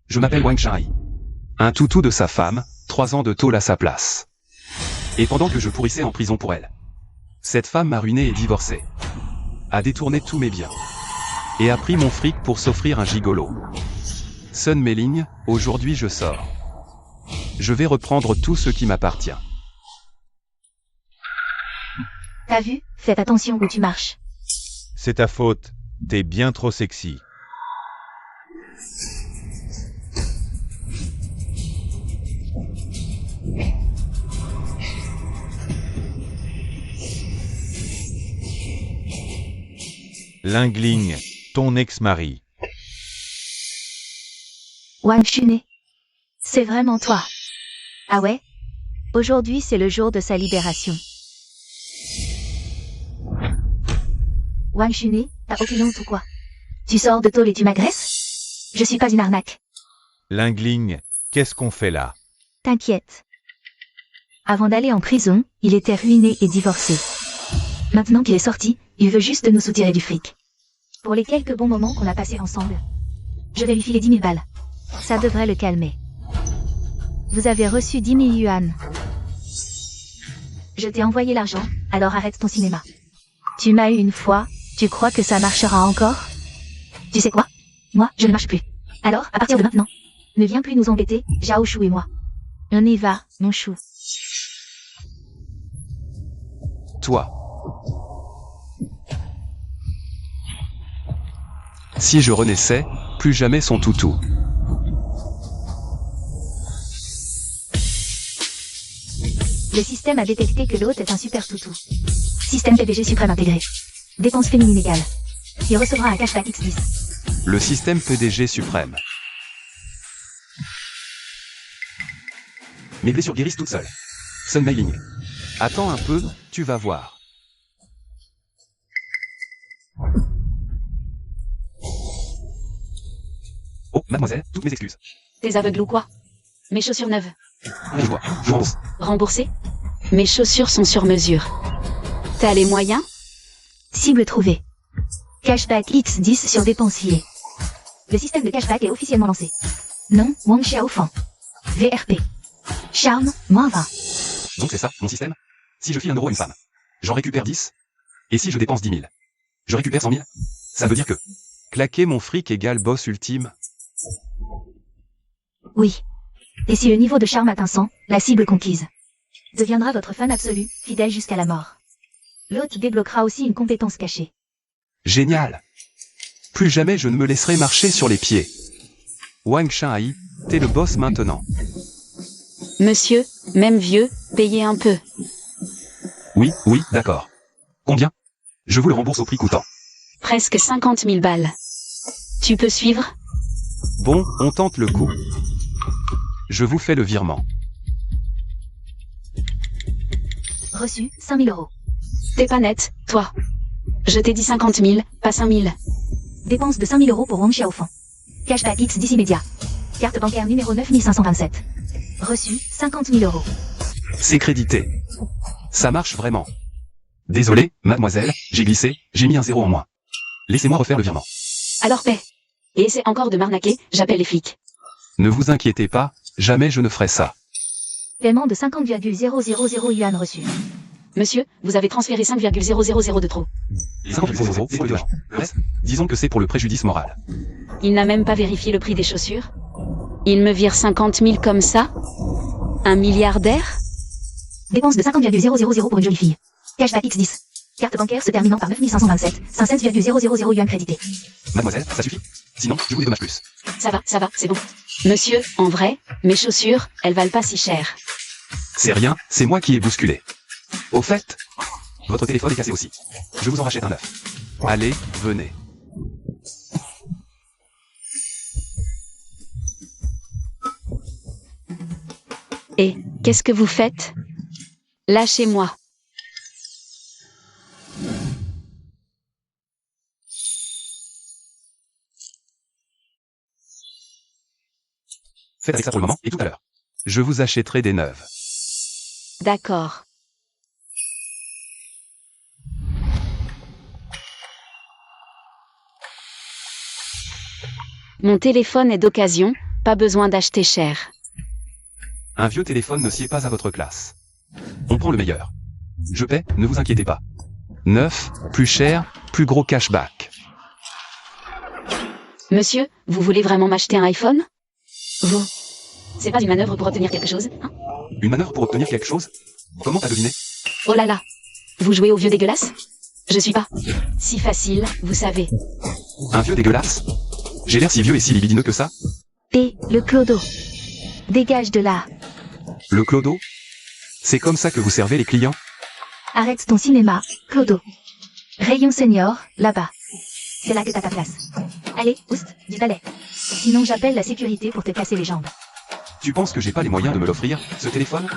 Je m'appelle Wang Shai. Un toutou de sa femme, 3 ans de tôle à sa place. Et pendant que je pourrissais en prison pour elle, cette femme m'a ruiné et divorcé. A détourné tous mes biens. Et a pris mon fric pour s'offrir un gigolo. Sonne mes lignes, aujourd'hui je sors. Je vais reprendre tout ce qui m'appartient. T'as vu? Faites attention où tu marches. C'est ta faute. T'es bien trop sexy. Lingling, ton ex-mari. Wang Shunai. C'est vraiment toi. Ah ouais? Aujourd'hui c'est le jour de sa libération. Wang Shunai, t'as aucune honte ou quoi? Tu sors de tôle et tu m'agresses? Je suis pas une arnaque. Lingling, qu'est-ce qu'on fait là? T'inquiète. Avant d'aller en prison, il était ruiné et divorcé. Maintenant qu'il est sorti, il veut juste nous soutirer du fric. Pour les quelques bons moments qu'on a passés ensemble, je vais lui filer 10 000 balles. Ça devrait le calmer. Vous avez reçu 10 000 yuan. Je t'ai envoyé l'argent, alors arrête ton cinéma. Tu m'as eu une fois, tu crois que ça marchera encore? Tu sais quoi? Moi, je ne marche plus. Alors, à partir de maintenant, ne viens plus nous embêter, Zhao Shu et moi. On y va, mon chou. Toi. Si je renaissais, plus jamais son toutou. Le système a détecté que l'hôte est un super toutou. Système PDG suprême intégré. Dépense féminine égale. Il recevra un cashback X10. Le système PDG suprême. Mes blessures guérissent toutes seules. Sun Mailing. Attends un peu, tu vas voir. Oh, mademoiselle, toutes mes excuses. T'es aveugle ou quoi? Mes chaussures neuves. Je vois, je rembourse. Remboursées? Mes chaussures sont sur mesure. T'as les moyens? Cible trouvée. Cashback X10 sur dépensier. Le système de cashback est officiellement lancé. Nom, Wang Xiaofang. VRP. Charme, -20. Donc c'est ça, mon système? Si je file 1 euro à une femme, j'en récupère 10. Et si je dépense 10 000, je récupère 100 000. Ça veut dire que claquer mon fric égale boss ultime. Oui. Et si le niveau de charme atteint 100, la cible conquise deviendra votre fan absolu, fidèle jusqu'à la mort. L'hôte débloquera aussi une compétence cachée. Génial. Plus jamais je ne me laisserai marcher sur les pieds. Wang Shai, t'es le boss maintenant. Monsieur, même vieux, payez un peu. Oui, oui, d'accord. Combien? Je vous le rembourse au prix coûtant. Presque 50 000 balles. Tu peux suivre? Bon, on tente le coup. Je vous fais le virement. Reçu, 5 000 euros. T'es pas net, toi. Je t'ai dit 50 000, pas 5 000. Dépense de 5 000 euros pour Wang Xiaofang. Cashback X10 immédiat. Carte bancaire numéro 9527. Reçu, 50 000 euros. C'est crédité. Ça marche vraiment. Désolé, mademoiselle, j'ai glissé, j'ai mis un 0 en moins. Laissez-moi refaire le virement. Alors paie. Et essaie encore de m'arnaquer, j'appelle les flics. Ne vous inquiétez pas, jamais je ne ferai ça. Paiement de 50,000 yuan reçu. Monsieur, vous avez transféré 5,000 de trop. Les 50 euros, c'est pour le devant. Le reste, disons que c'est pour le préjudice moral. Il n'a même pas vérifié le prix des chaussures. Il me vire 50 000 comme ça? Un milliardaire? Dépense de 50,000 pour une jolie fille. Cashback X10. Carte bancaire se terminant par 9527. 507,000 yuan crédité. Mademoiselle, ça suffit? Sinon, je vous dédommage plus. Ça va, c'est bon. Monsieur, en vrai, mes chaussures, elles valent pas si cher. C'est rien, c'est moi qui ai bousculé. Au fait, votre téléphone est cassé aussi. Je vous en rachète un neuf. Allez, venez. Et, qu'est-ce que vous faites? Lâchez-moi. Faites avec ça pour le moment, et tout à l'heure. Je vous achèterai des neuves. D'accord. Mon téléphone est d'occasion, Pas besoin d'acheter cher. Un vieux téléphone ne sied pas à votre classe. On prend le meilleur. Je paie, ne vous inquiétez pas. Neuf, plus cher, plus gros cashback. Monsieur, vous voulez vraiment m'acheter un iPhone? Vous. C'est pas une manœuvre pour obtenir quelque chose, hein? Une manœuvre pour obtenir quelque chose? Comment t'as deviné? Oh là là. Vous jouez au vieux dégueulasse? Je suis pas si facile, vous savez. Un vieux dégueulasse? J'ai l'air si vieux et si libidineux que ça? Et le clodo. Dégage de là. Le clodo? C'est comme ça que vous servez les clients? Arrête ton cinéma, clodo. Rayon senior, là-bas. C'est là que t'as ta place. Allez, oust, du balai. Sinon j'appelle la sécurité pour te casser les jambes. Tu penses que j'ai pas les moyens de me l'offrir, ce téléphone?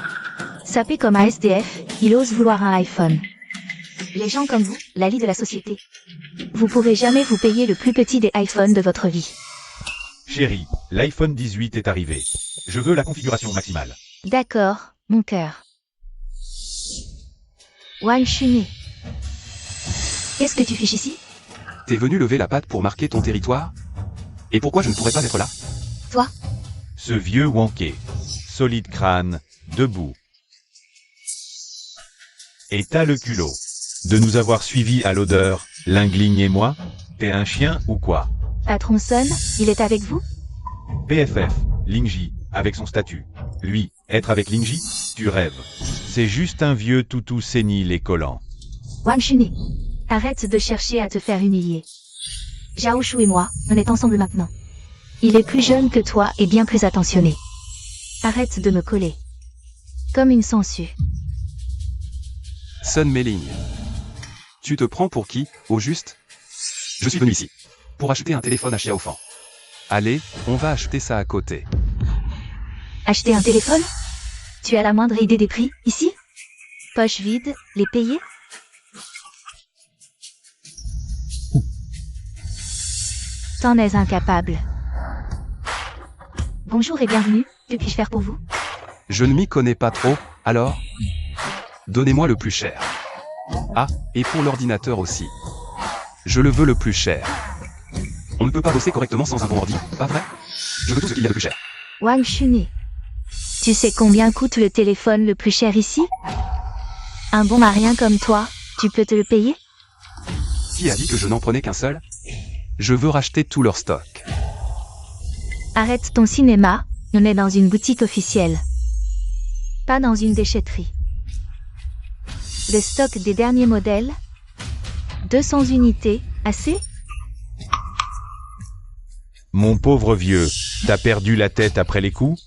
Sapé comme un SDF, il ose vouloir un iPhone. Les gens comme vous, la lie de la société. Vous pourrez jamais vous payer le plus petit des iPhones de votre vie. Chérie, l'iPhone 18 est arrivé. Je veux la configuration maximale. D'accord, mon cœur. Wan Chuni. Qu'est-ce que tu fiches ici? T'es venu lever la patte pour marquer ton territoire? Et pourquoi je ne pourrais pas être là? Toi? Ce vieux wanké. Solide crâne, debout. Et t'as le culot de nous avoir suivis à l'odeur, Lingling et moi? T'es un chien ou quoi? Patron Son, il est avec vous? PFF, Lingji, avec son statut. Lui, être avec Lingji? Tu rêves. C'est juste un vieux toutou sénile et collant. Wan Chuni. Arrête de chercher à te faire humilier. Zhao Shu et moi, on est ensemble maintenant. Il est plus jeune que toi et bien plus attentionné. Arrête de me coller. Comme une sangsue. Sun Mei-ling. Tu te prends pour qui, au juste? Je suis venu ici pour acheter un téléphone à Xiaofan. Allez, on va acheter ça à côté. Acheter un téléphone? Tu as la moindre idée des prix, ici? Poche vide, les payer? T'en es incapable. Bonjour et bienvenue, que puis-je faire pour vous? Je ne m'y connais pas trop, alors? Donnez-moi le plus cher. Ah, et pour l'ordinateur aussi. Je le veux le plus cher. On ne peut pas bosser correctement sans un bon ordi, pas vrai? Je veux tout ce qu'il y a de plus cher. Wang Chuni. Tu sais combien coûte le téléphone le plus cher ici? Un bon marien comme toi, tu peux te le payer? Qui a dit que je n'en prenais qu'un seul? Je veux racheter tout leur stock. Arrête ton cinéma, on est dans une boutique officielle. Pas dans une déchetterie. Le stock des derniers modèles? 200 unités, assez? Mon pauvre vieux, t'as perdu la tête après les coups?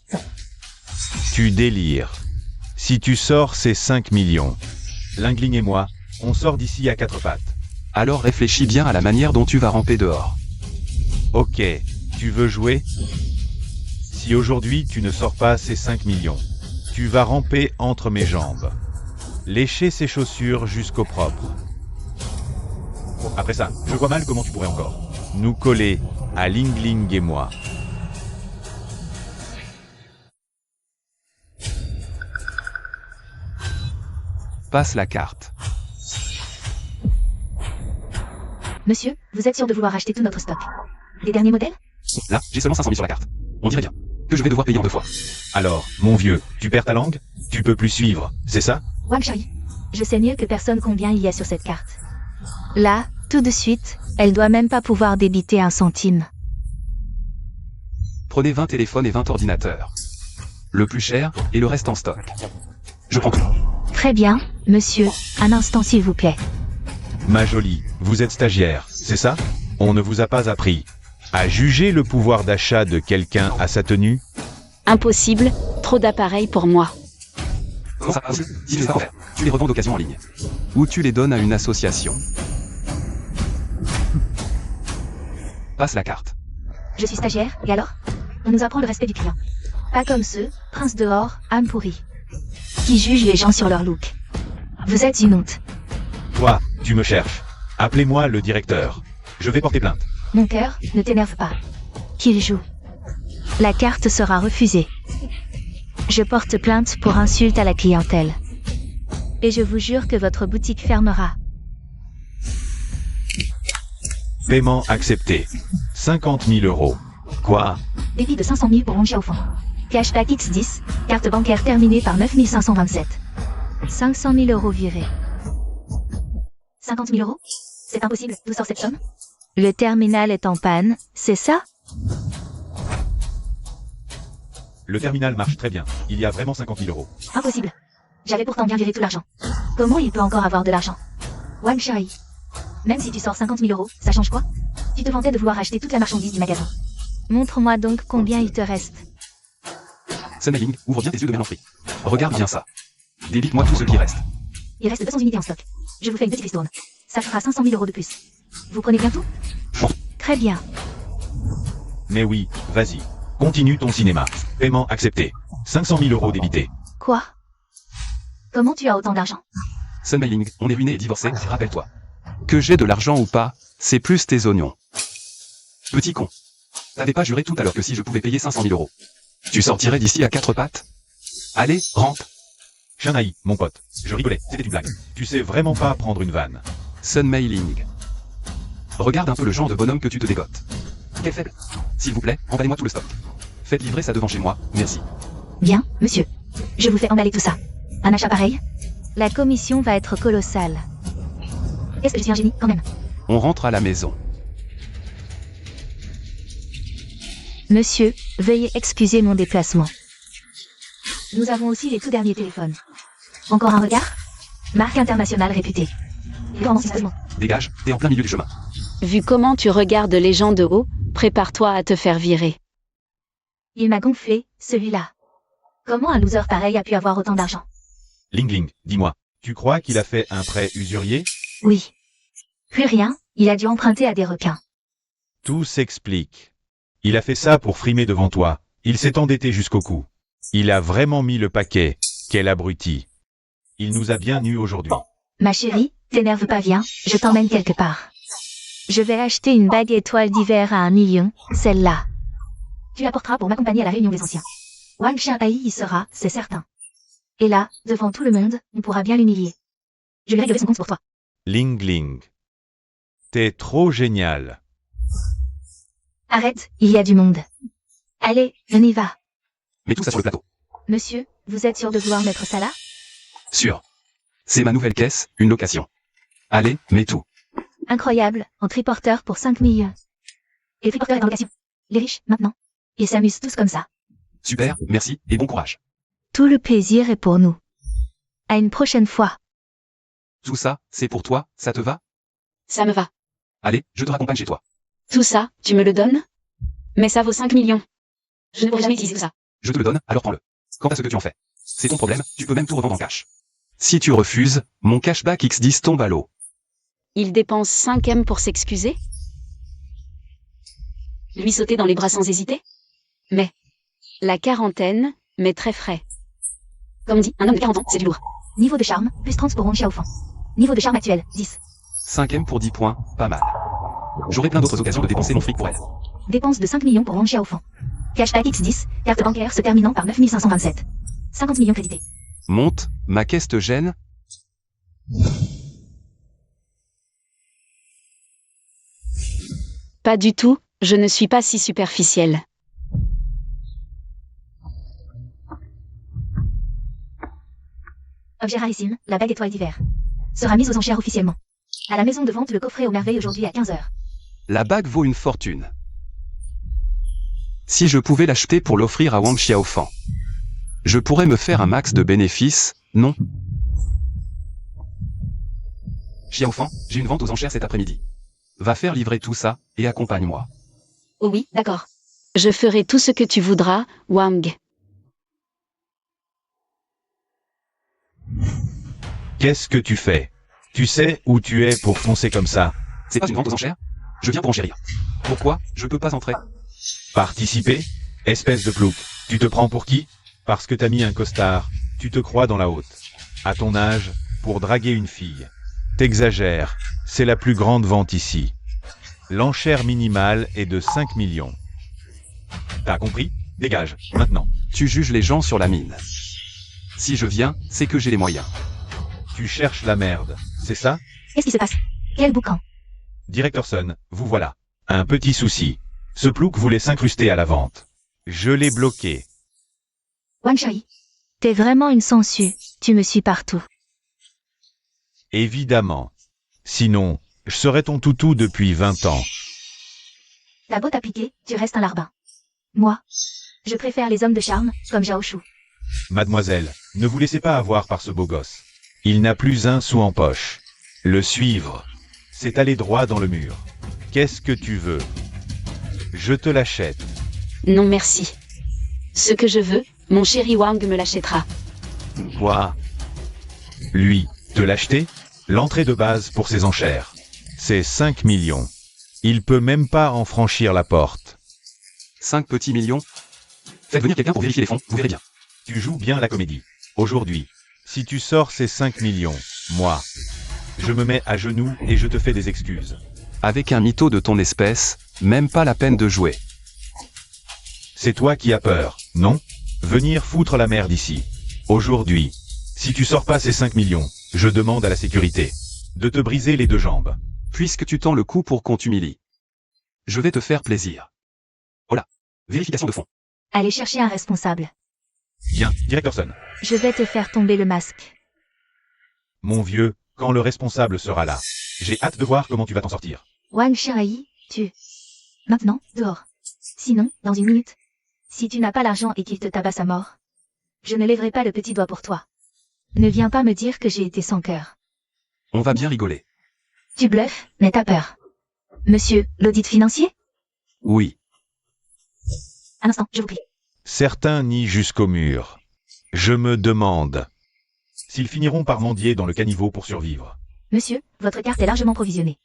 Tu délires. Si tu sors, c'est 5 millions. Lingling et moi, on sort d'ici à 4 pattes. Alors réfléchis bien à la manière dont tu vas ramper dehors. Ok, tu veux jouer? Si aujourd'hui tu ne sors pas ces 5 millions, tu vas ramper entre mes jambes. Lécher ses chaussures jusqu'au propre. Après ça, je vois mal comment tu pourrais encore nous coller à Lingling et moi. Passe la carte. Monsieur, vous êtes sûr de vouloir acheter tout notre stock? Les derniers modèles? Là, j'ai seulement 500 000 sur la carte. On dirait bien que je vais devoir payer en 2 fois. Alors, mon vieux, tu perds ta langue? Tu peux plus suivre, c'est ça? Wang Shui. Je sais mieux que personne combien il y a sur cette carte. Là, tout de suite, elle doit même pas pouvoir débiter un centime. Prenez 20 téléphones et 20 ordinateurs. Le plus cher, et le reste en stock. Je prends tout. Très bien, monsieur, un instant s'il vous plaît. Ma jolie, vous êtes stagiaire, c'est ça? On ne vous a pas appris à juger le pouvoir d'achat de quelqu'un à sa tenue? Impossible, trop d'appareils pour moi. Comment ça passe? Si tu sais pas en faire, tu les revends d'occasion en ligne. Ou tu les donnes à une association. Passe la carte. Je suis stagiaire, et alors? On nous apprend le respect du client. Pas comme ceux, prince dehors, âme pourrie, qui jugent les gens sur leur look. Vous êtes une honte. Toi, tu me cherches. Appelez-moi le directeur. Je vais porter plainte. Mon cœur, ne t'énerve pas. Qu'il joue. La carte sera refusée. Je porte plainte pour insulte à la clientèle. Et je vous jure que votre boutique fermera. Paiement accepté. 50 000 €. Quoi? Débit de 500 000 pour Wang Xiaofeng. Cashback X10, carte bancaire terminée par 9527. 500 000 euros virés. 50 000 euros? C'est impossible, d'où sort cette somme? Le terminal est en panne, c'est ça? Le terminal marche très bien. Il y a vraiment 50 000 euros. Impossible. J'avais pourtant bien viré tout l'argent. Comment il peut encore avoir de l'argent? Wang Shai. Même si tu sors 50 000 euros, ça change quoi? Tu te vantais de vouloir acheter toute la marchandise du magasin. Montre-moi donc combien il te reste. Sun Meiling, ouvre bien tes yeux de mélancolie. Regarde bien ça. Débite-moi tout ce qui reste. Il reste 200 unités en stock. Je vous fais une petite ristourne. Ça fera 500 000 euros de plus. Vous prenez bien tout? Très bien. Mais oui, vas-y. Continue ton cinéma. Paiement accepté. 500 000 euros débité. Quoi? Comment tu as autant d'argent? Sun Meiling, on est ruiné et divorcé, rappelle-toi. Que j'ai de l'argent ou pas, c'est plus tes oignons. Petit con. T'avais pas juré tout à l'heure que si je pouvais payer 500 000 euros, tu sortirais d'ici à quatre pattes? Allez, rentre. Shanaï, mon pote. Je rigolais, c'était une blague. Tu sais vraiment pas prendre une vanne. Sun Meiling. Regarde un peu le genre de bonhomme que tu te dégotes. Quel faible. S'il vous plaît, emballez-moi tout le stock. Faites livrer ça devant chez moi, merci. Bien, monsieur. Je vous fais emballer tout ça. Un achat pareil? La commission va être colossale. Est-ce que je suis un génie, quand même? On rentre à la maison. Monsieur, veuillez excuser mon déplacement. Nous avons aussi les tout derniers téléphones. Encore un regard? Marque internationale réputée. Comment c'est seulement? Dégage, t'es en plein milieu du chemin. Vu comment tu regardes les gens de haut, prépare-toi à te faire virer. Il m'a gonflé, celui-là. Comment un loser pareil a pu avoir autant d'argent? Ling Ling, dis-moi. Tu crois qu'il a fait un prêt usurier? Oui. Plus rien, il a dû emprunter à des requins. Tout s'explique. Il a fait ça pour frimer devant toi. Il s'est endetté jusqu'au cou. Il a vraiment mis le paquet. Quel abruti. Il nous a bien nus aujourd'hui. Ma chérie, t'énerve pas, viens, je t'emmène quelque part. Je vais acheter une bague étoile d'hiver à 1 million, celle-là. Tu la porteras pour m'accompagner à la réunion des anciens. Wang Xiaopai y sera, c'est certain. Et là, devant tout le monde, on pourra bien l'humilier. Je lui réglerai son compte pour toi. Ling Ling. T'es trop génial. Arrête, il y a du monde. Allez, on y va. Mets tout ça sur le plateau. Monsieur, vous êtes sûr de vouloir mettre ça là? Sûr. C'est ma nouvelle caisse, une location. Allez, mets tout. Incroyable, en triporteur pour 5 millions. Et le triporteur est en location. Les riches, maintenant. Ils s'amusent tous comme ça. Super, merci, et bon courage. Tout le plaisir est pour nous. À une prochaine fois. Tout ça, c'est pour toi, ça te va? Ça me va. Allez, je te raccompagne chez toi. Tout ça, tu me le donnes? Mais ça vaut 5 millions. Je ne pourrai jamais utiliser tout ça. Je te le donne, alors prends-le. Quant à ce que tu en fais, c'est ton problème, tu peux même tout revendre en cash. Si tu refuses, mon cashback X10 tombe à l'eau. Il dépense 5 M pour s'excuser? Lui sauter dans les bras sans hésiter? Mais la quarantaine, mais très frais. Comme dit, un homme de 40 ans, c'est du lourd. Niveau de charme, plus 30 pour Wang Xiaofeng. Niveau de charme actuel, 10. 5M pour 10 points, pas mal. J'aurai plein d'autres occasions de dépenser mon fric pour elle. Dépense de 5 millions pour Wang Xiaofeng. Cashback X10, carte bancaire se terminant par 9527. 50 millions crédités. Monte, ma caisse te gêne? Pas du tout, je ne suis pas si superficielle. Objet rarissime, la bague étoile d'hiver. Sera mise aux enchères officiellement. À la maison de vente le coffret aux merveilles aujourd'hui à 15h. La bague vaut une fortune. Si je pouvais l'acheter pour l'offrir à Wang Xiaofeng, je pourrais me faire un max de bénéfices, non? Xiaofeng, j'ai une vente aux enchères cet après-midi. Va faire livrer tout ça, et accompagne-moi. Oh oui, d'accord. Je ferai tout ce que tu voudras, Wang. Qu'est-ce que tu fais? Tu sais où tu es pour foncer comme ça? C'est pas une vente aux enchères? Je viens pour enchérir. Pourquoi je peux pas entrer? Participer? Espèce de plouc. Tu te prends pour qui? Parce que t'as mis un costard. Tu te crois dans la haute. À ton âge, pour draguer une fille. T'exagères. C'est la plus grande vente ici. L'enchère minimale est de 5 millions. T'as compris? Dégage, maintenant. Tu juges les gens sur la mine. Si je viens, c'est que j'ai les moyens. Tu cherches la merde, c'est ça? Qu'est-ce qui se passe? Quel boucan? Directeur Sun, vous voilà. Un petit souci. Ce plouc voulait s'incruster à la vente. Je l'ai bloqué. Wang Chérie. T'es vraiment une sangsue, tu me suis partout. Évidemment. Sinon, je serais ton toutou depuis 20 ans. T'as beau t'appliquer, tu restes un larbin. Moi, je préfère les hommes de charme, comme Zhao Shu. Mademoiselle, ne vous laissez pas avoir par ce beau gosse. Il n'a plus un sou en poche. Le suivre, c'est aller droit dans le mur. Qu'est-ce que tu veux? Je te l'achète. Non merci. Ce que je veux, mon chéri Wang me l'achètera. Quoi? Lui, te l'acheter? L'entrée de base pour ses enchères. C'est 5 millions. Il peut même pas en franchir la porte. 5 petits millions. Faites venir quelqu'un pour vérifier les fonds, vous verrez bien. Tu joues bien la comédie. Aujourd'hui, si tu sors ces 5 millions, moi, je me mets à genoux et je te fais des excuses. Avec un mytho de ton espèce, même pas la peine de jouer. C'est toi qui as peur, non? Venir foutre la merde ici. Aujourd'hui, si tu sors pas ces 5 millions, je demande à la sécurité de te briser les 2 jambes. Puisque tu tends le coup pour qu'on t'humilie. Je vais te faire plaisir. Voilà. Vérification de fonds. Allez chercher un responsable. Bien, Directorson. Je vais te faire tomber le masque. Mon vieux, quand le responsable sera là, j'ai hâte de voir comment tu vas t'en sortir. Wang Chérie, tu... Maintenant, dehors. Sinon, dans une minute. Si tu n'as pas l'argent et qu'il te tabasse à mort, je ne lèverai pas le petit doigt pour toi. Ne viens pas me dire que j'ai été sans cœur. On va bien rigoler. Tu bluffes, mais t'as peur. Monsieur, l'audit financier? Oui. Un instant, je vous prie. Certains nient jusqu'au mur. Je me demande s'ils finiront par mendier dans le caniveau pour survivre. Monsieur, votre carte est largement provisionnée.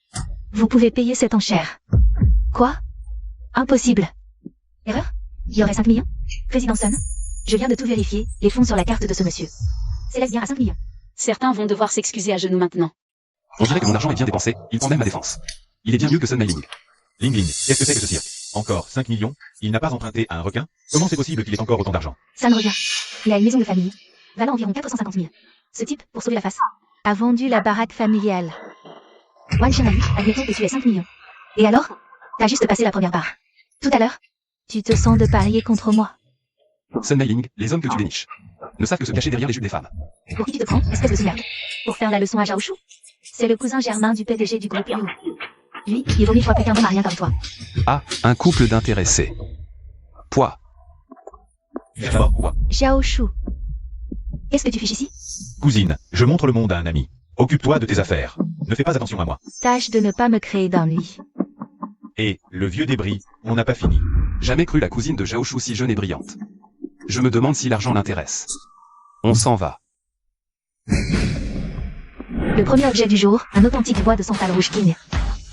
Vous pouvez payer cette enchère. Quoi? Impossible. Erreur? Il y aurait 5 millions? Président Sun, je viens de tout vérifier, les fonds sur la carte de ce monsieur s'élèvent bien à 5 millions. Certains vont devoir s'excuser à genoux maintenant. On dirait que mon argent est bien dépensé, il prend même ma défense. Il est bien mieux que Sun Mailing. Ling Ling, qu'est-ce que c'est que ce cirque? Encore 5 millions? Il n'a pas emprunté à un requin? Comment c'est possible qu'il ait encore autant d'argent? Ça ne revient. Il a une maison de famille, valant environ 450 000. Ce type, pour sauver la face, a vendu la baraque familiale. Wang Chérie, admettons que tu aies 5 millions. Et alors? T'as juste passé la première barre. Tout à l'heure, tu te sens de parier contre moi. Sun Mailing, les hommes que tu déniches, ne savent que se cacher derrière les jupes des femmes. Pour qui tu te prends, espèce de sous-merde? Pour faire la leçon à Zhao Shu? C'est le cousin germain du PDG du groupe Liu. Lui, il vaut 1000 fois quelqu'un bon à rien comme toi. Ah, un couple d'intéressés. Poids. Zhao Shu. Qu'est-ce que tu fiches ici? Cousine, je montre le monde à un ami. Occupe-toi de tes affaires. Ne fais pas attention à moi. Tâche de ne pas me créer d'ennui. Et, le vieux débris, on n'a pas fini. Jamais cru la cousine de Zhao Shu si jeune et brillante. Je me demande si l'argent l'intéresse. On s'en va. Le premier objet du jour, un authentique bois de santal rouge king.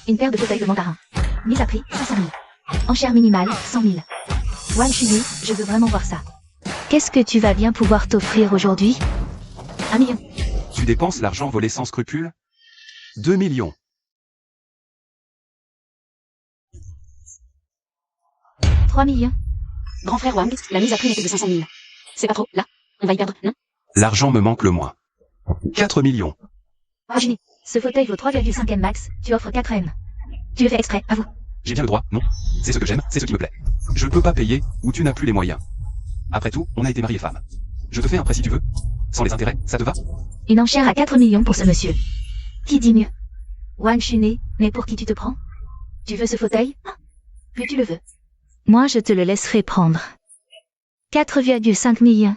Une paire de fauteuils de mandarin. Mise à prix, 500 000. Enchère minimale, 100 000. Wang Chérie, je veux vraiment voir ça. Qu'est-ce que tu vas bien pouvoir t'offrir aujourd'hui? 1 million. Tu dépenses l'argent volé sans scrupule? 2 millions. 3 millions. Grand frère Wang, la mise à prix n'est que de 500 000. C'est pas trop, là? On va y perdre, non? L'argent me manque le moins. 4 millions. Virginie, ce fauteuil vaut 3,5 M max, tu offres 4 M. Tu le fais exprès, avoue. J'ai bien le droit, non? C'est ce que j'aime, c'est ce qui me plaît. Je peux pas payer, ou tu n'as plus les moyens. Après tout, on a été mariés femmes. Je te fais un prêt si tu veux. Sans les intérêts, ça te va? Une enchère à 4 millions pour ce monsieur. Qui dit mieux? Wang Chuné, mais pour qui tu te prends? Tu veux ce fauteuil? Plus tu le veux. Moi je te le laisserai prendre. 4,5 millions.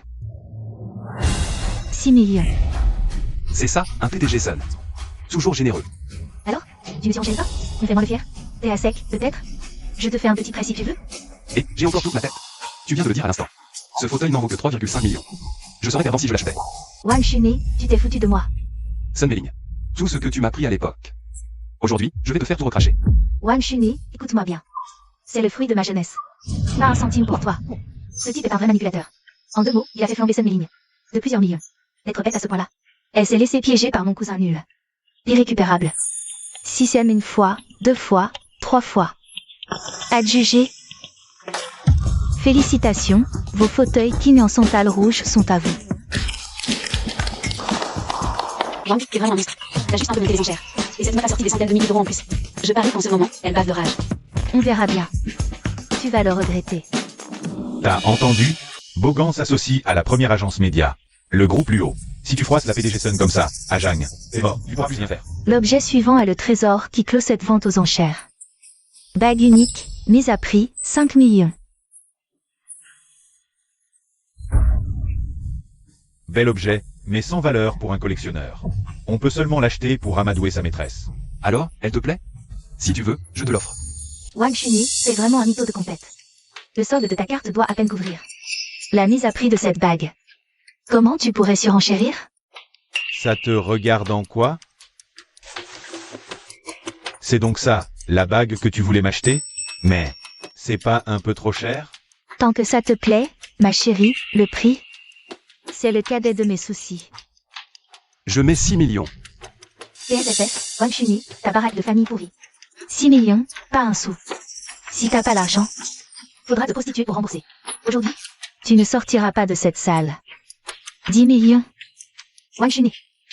6 millions. C'est ça, un PDG Sun. Toujours généreux. Alors? Tu ne surenchéris pas? On fait moins le fier? T'es à sec, peut-être? Je te fais un petit prêt si tu veux? Et j'ai encore toute ma tête. Tu viens de le dire à l'instant. Ce fauteuil n'en vaut que 3,5 millions. Je serais perdant si je l'achetais. Wang Chuné, tu t'es foutu de moi. Sun Mailing. Tout ce que tu m'as pris à l'époque. Aujourd'hui, je vais te faire tout recracher. Wang Chuné, écoute-moi bien. C'est le fruit de ma jeunesse. Pas un centime pour toi. Ce type est un vrai manipulateur. En 2 mots, il a fait flamber Sun Mailing. De plusieurs millions. D'être bête à ce point-là. Elle s'est laissée piéger par mon cousin nul. Irrécupérable. 6e 1 fois, 2 fois, 3 fois. Adjugé. Félicitations, vos fauteuils king en santal rouge sont à vous. Wang, t'es vraiment un monstre. T'as juste un peu monté les enchères. Et cette meuf a sorti des centaines de milliers d'euros en plus. Je parie qu'en ce moment, elle bave de rage. On verra bien. Tu vas le regretter. T'as entendu? Bogan s'associe à la première agence média. Le groupe Luo. Si tu froisses la PDG Sun comme ça, à Jang, c'est mort, tu pourras plus rien faire. L'objet suivant est le trésor qui clôt cette vente aux enchères. Bague unique, mise à prix, 5 millions. Bel objet, mais sans valeur pour un collectionneur. On peut seulement l'acheter pour amadouer sa maîtresse. Alors, elle te plaît? Si tu veux, je te l'offre. Wang Chuni, c'est vraiment un mytho de compète. Le solde de ta carte doit à peine couvrir la mise à prix de cette bague. Comment tu pourrais surenchérir? Ça te regarde en quoi? C'est donc ça, la bague que tu voulais m'acheter? Mais, c'est pas un peu trop cher? Tant que ça te plaît, ma chérie, le prix, c'est le cadet de mes soucis. Je mets 6 millions. PSFF, Wang Chuni, ta baraque de famille pourrie. 6 millions, pas un sou. Si t'as pas l'argent, faudra te prostituer pour rembourser. Aujourd'hui, tu ne sortiras pas de cette salle. 10 millions. Wang Chuni,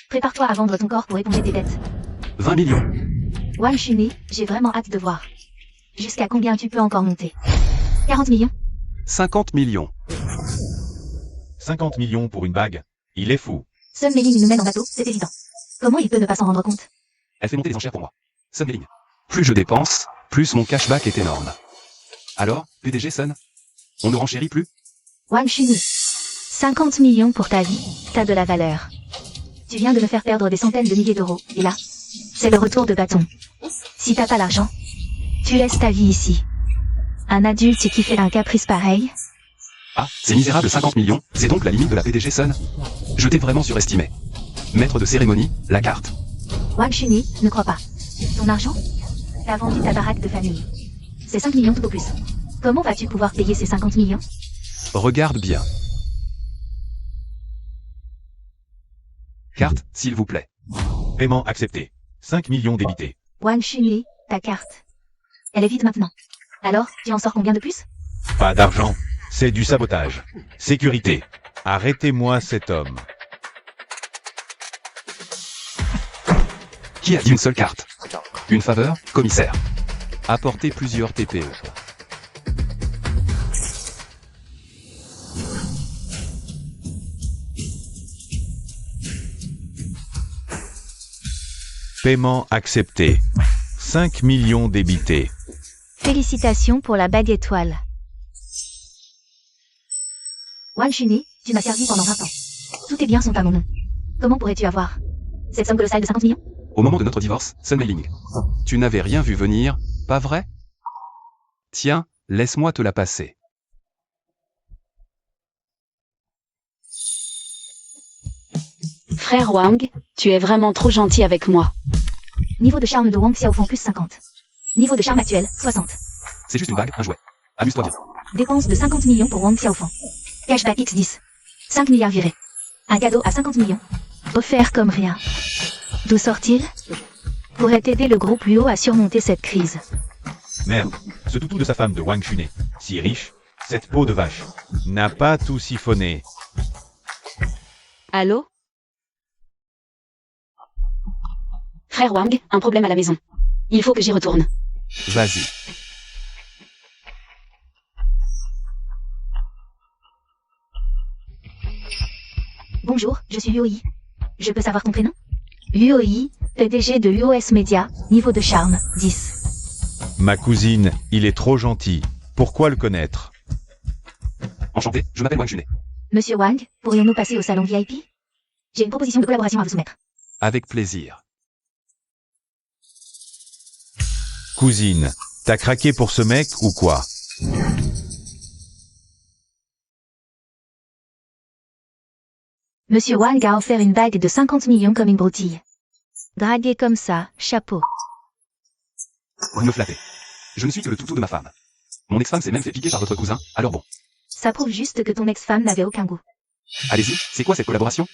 prépare-toi à vendre ton corps pour éponger tes dettes. 20 millions. Wang Chuni, j'ai vraiment hâte de voir. Jusqu'à combien tu peux encore monter? 40 millions? 50 millions. 50 millions pour une bague? Il est fou. Sun Meiling nous mène en bateau, c'est évident. Comment il peut ne pas s'en rendre compte? Elle fait monter les enchères pour moi. Sun Meiling. Plus je dépense, plus mon cashback est énorme. Alors, PDG Sun, on ne renchérit plus? Wang Chuni, 50 millions pour ta vie, t'as de la valeur. Tu viens de me faire perdre des centaines de milliers d'euros, et là, c'est le retour de bâton. Si t'as pas l'argent, tu laisses ta vie ici. Un adulte qui fait un caprice pareil? Ah, c'est misérable 50 millions, c'est donc la limite de la PDG Sun? Je t'ai vraiment surestimé. Maître de cérémonie, la carte. Wang Chuni, ne crois pas. Ton argent? T'as vendu ta baraque de famille. C'est 5 millions tout au plus. Comment vas-tu pouvoir payer ces 50 millions? Regarde bien. Carte, s'il vous plaît. Paiement accepté. 5 millions débités. Wang Chuni, ta carte. Elle est vide maintenant. Alors, tu en sors combien de plus? Pas d'argent. C'est du sabotage. Sécurité. Arrêtez-moi cet homme. Qui a dit une seule carte? Une faveur, commissaire. Apporter plusieurs TPE. Paiement accepté. 5 millions débités. Félicitations pour la bague étoile. Wang Chuni, tu m'as servi pendant 20 ans. Tous tes biens sont à mon nom. Comment pourrais-tu avoir cette somme colossale de 50 millions? Au moment de notre divorce, Sun Meiling. Tu n'avais rien vu venir, pas vrai? Tiens, laisse-moi te la passer. Frère Wang, tu es vraiment trop gentil avec moi. Niveau de charme de Wang Xiaofeng plus 50. Niveau de charme actuel, 60. C'est juste une bague, un jouet. Amuse-toi bien. Dépense de 50 millions pour Wang Xiaofeng. Cashback X10. 5 milliards virés. Un cadeau à 50 millions. Offert comme rien. D'où sort-il? Pourrait aider le groupe Luo à surmonter cette crise. Merde. Ce toutou de sa femme de Wang Chuni. Si riche, cette peau de vache. N'a pas tout siphonné. Allô? Frère Wang, un problème à la maison. Il faut que j'y retourne. Vas-y. Bonjour, je suis Luo Yi. Je peux savoir ton prénom? Luo Yi, PDG de UOS Media, niveau de charme, 10. Ma cousine, il est trop gentil. Pourquoi le connaître? Enchanté, je m'appelle Wang Chuni. Monsieur Wang, pourrions-nous passer au salon VIP? J'ai une proposition de collaboration à vous soumettre. Avec plaisir. Cousine, t'as craqué pour ce mec ou quoi? Monsieur Wang a offert une bague de 50 millions comme une broutille. Dragué comme ça, chapeau. Vous me flattez. Je ne suis que le toutou de ma femme. Mon ex-femme s'est même fait piquer par votre cousin, alors bon. Ça prouve juste que ton ex-femme n'avait aucun goût. Allez-y, c'est quoi cette collaboration?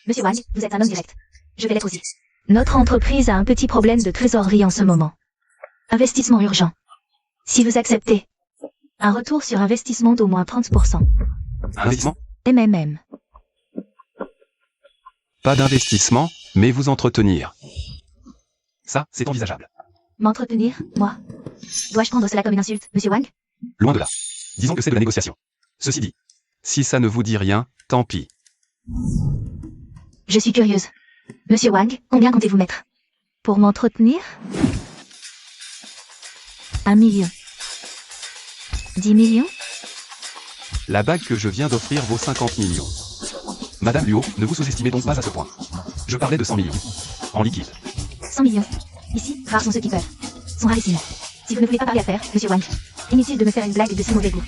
Monsieur Wang, vous êtes un homme direct. Je vais l'être aussi. Notre entreprise a un petit problème de trésorerie en ce moment. Investissement urgent. Si vous acceptez, un retour sur investissement d'au moins 30%. Investissement? MMM. Pas d'investissement, mais vous entretenir. Ça, c'est envisageable. M'entretenir, moi. Dois-je prendre cela comme une insulte, monsieur Wang? Loin de là. Disons que c'est de la négociation. Ceci dit, si ça ne vous dit rien, tant pis. Je suis curieuse. Monsieur Wang, combien comptez-vous mettre? Pour m'entretenir? 1 million. 10 millions? La bague que je viens d'offrir vaut 50 millions. Madame Luo, ne vous sous-estimez donc pas à ce point. Je parlais de 100 millions. En liquide. 100 millions. Ici, rares sont ceux qui peuvent. Sont rarissimes. Si vous ne voulez pas parler affaires, monsieur Wang, inutile de me faire une blague de si mauvais goût.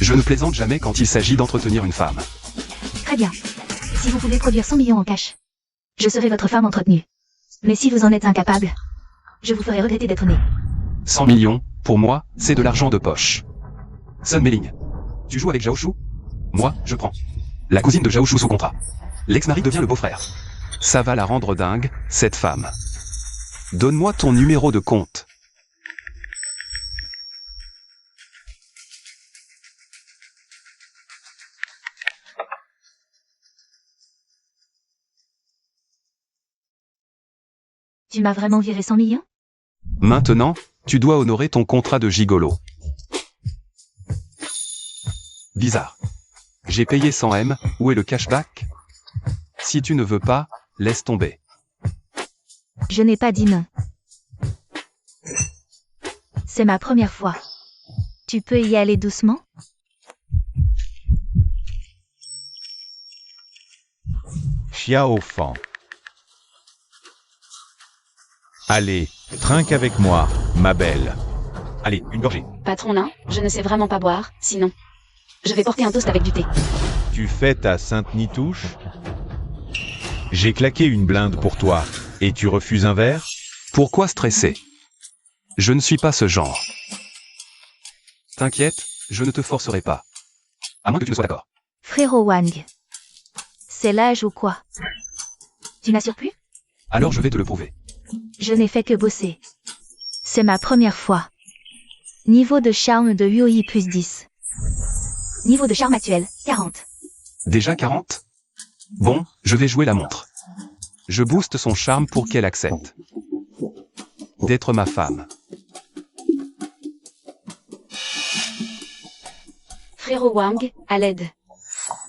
Je ne plaisante jamais quand il s'agit d'entretenir une femme. Très bien. Si vous pouvez produire 100 millions en cash, je serai votre femme entretenue. Mais si vous en êtes incapable, je vous ferai regretter d'être né. 100 millions, pour moi, c'est de l'argent de poche. Sun Meiling. Tu joues avec Zhao Shu? Moi, je prends. La cousine de Zhao Shu sous contrat. L'ex-mari devient le beau-frère. Ça va la rendre dingue, cette femme. Donne-moi ton numéro de compte. Tu m'as vraiment viré 100 millions? Maintenant, tu dois honorer ton contrat de gigolo. Bizarre. J'ai payé 100 M, où est le cashback? Si tu ne veux pas, laisse tomber. Je n'ai pas dit non. C'est ma première fois. Tu peux y aller doucement? Xiao Fan. Allez, trinque avec moi, ma belle. Allez, une gorgée. Patron nain, je ne sais vraiment pas boire, sinon. Je vais porter un toast avec du thé. Tu fais ta sainte nitouche? J'ai claqué une blinde pour toi, et tu refuses un verre? Pourquoi stresser? Je ne suis pas ce genre. T'inquiète, je ne te forcerai pas. À moins que tu ne sois d'accord. Frérot Wang. C'est l'âge ou quoi? Tu n'assures plus? Alors je vais te le prouver. Je n'ai fait que bosser. C'est ma première fois. Niveau de charme de Yui plus 10. Niveau de charme actuel, 40. Déjà 40? Bon, je vais jouer la montre. Je booste son charme pour qu'elle accepte d'être ma femme. Frérot Wang, à l'aide.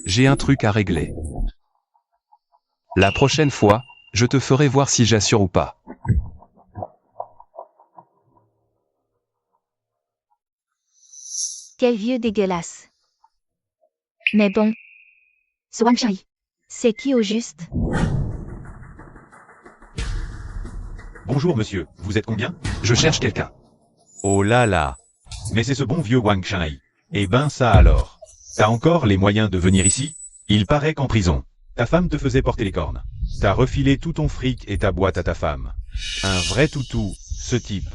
J'ai un truc à régler. La prochaine fois, je te ferai voir si j'assure ou pas. Quel vieux dégueulasse. Mais bon. Ce Wang Shai. C'est qui au juste? Bonjour monsieur, vous êtes combien? Je cherche quelqu'un. Oh là là. Mais c'est ce bon vieux Wang Shai. Eh ben ça alors. T'as encore les moyens de venir ici? Il paraît qu'en prison, ta femme te faisait porter les cornes. T'as refilé tout ton fric et ta boîte à ta femme. Un vrai toutou, ce type.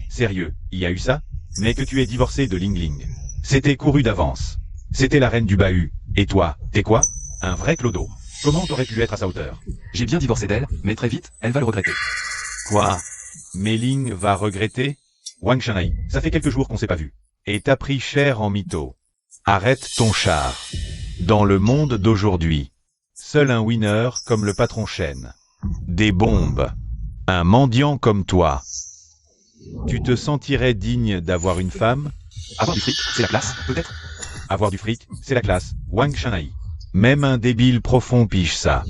Sérieux, il y a eu ça? Mais que tu es divorcé de Ling Ling. C'était couru d'avance. C'était la reine du bahut. Et toi, t'es quoi? Un vrai clodo. Comment t'aurais pu être à sa hauteur? J'ai bien divorcé d'elle, mais très vite, elle va le regretter. Quoi? Meiling va regretter? Wang Shanai, ça fait quelques jours qu'on s'est pas vu. Et t'as pris cher en mytho. Arrête ton char. Dans le monde d'aujourd'hui, seul un winner comme le patron Shen. Des bombes. Un mendiant comme toi. Tu te sentirais digne d'avoir une femme? Avoir du fric, c'est la classe, peut-être? Avoir du fric, c'est la classe. Wang Shanai. Même un débile profond pige ça.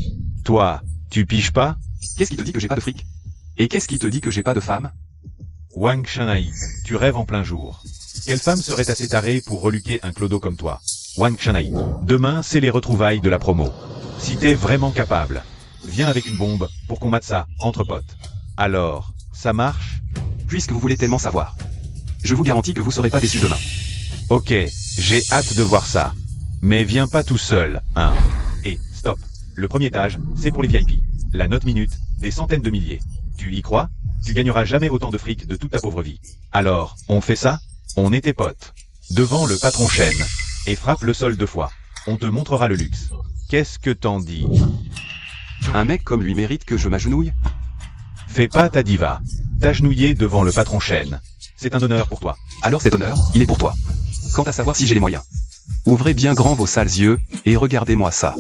Toi, tu piges pas? Qu'est-ce qui te dit que j'ai pas de fric? Et qu'est-ce qui te dit que j'ai pas de femme? Wang Shanai, tu rêves en plein jour. Quelle femme serait assez tarée pour reluquer un clodo comme toi? Wang Shanai, demain c'est les retrouvailles de la promo. Si t'es vraiment capable, viens avec une bombe pour qu'on mate ça entre potes. Alors, ça marche? Puisque vous voulez tellement savoir. Je vous garantis que vous serez pas déçus demain. Ok, j'ai hâte de voir ça. Mais viens pas tout seul, hein. Et, stop. Le premier étage, c'est pour les VIP. La note minute, des centaines de milliers. Tu y crois? Tu gagneras jamais autant de fric de toute ta pauvre vie. Alors, on fait ça? On est tes potes. Devant le patron Shen. Et frappe le sol 2 fois. On te montrera le luxe. Qu'est-ce que t'en dis? Un mec comme lui mérite que je m'agenouille? Fais pas ta diva. T'agenouiller devant le patron Shen. C'est un honneur pour toi. Alors cet honneur, il est pour toi. Quant à savoir si j'ai les moyens. Ouvrez bien grand vos sales yeux, et regardez-moi ça.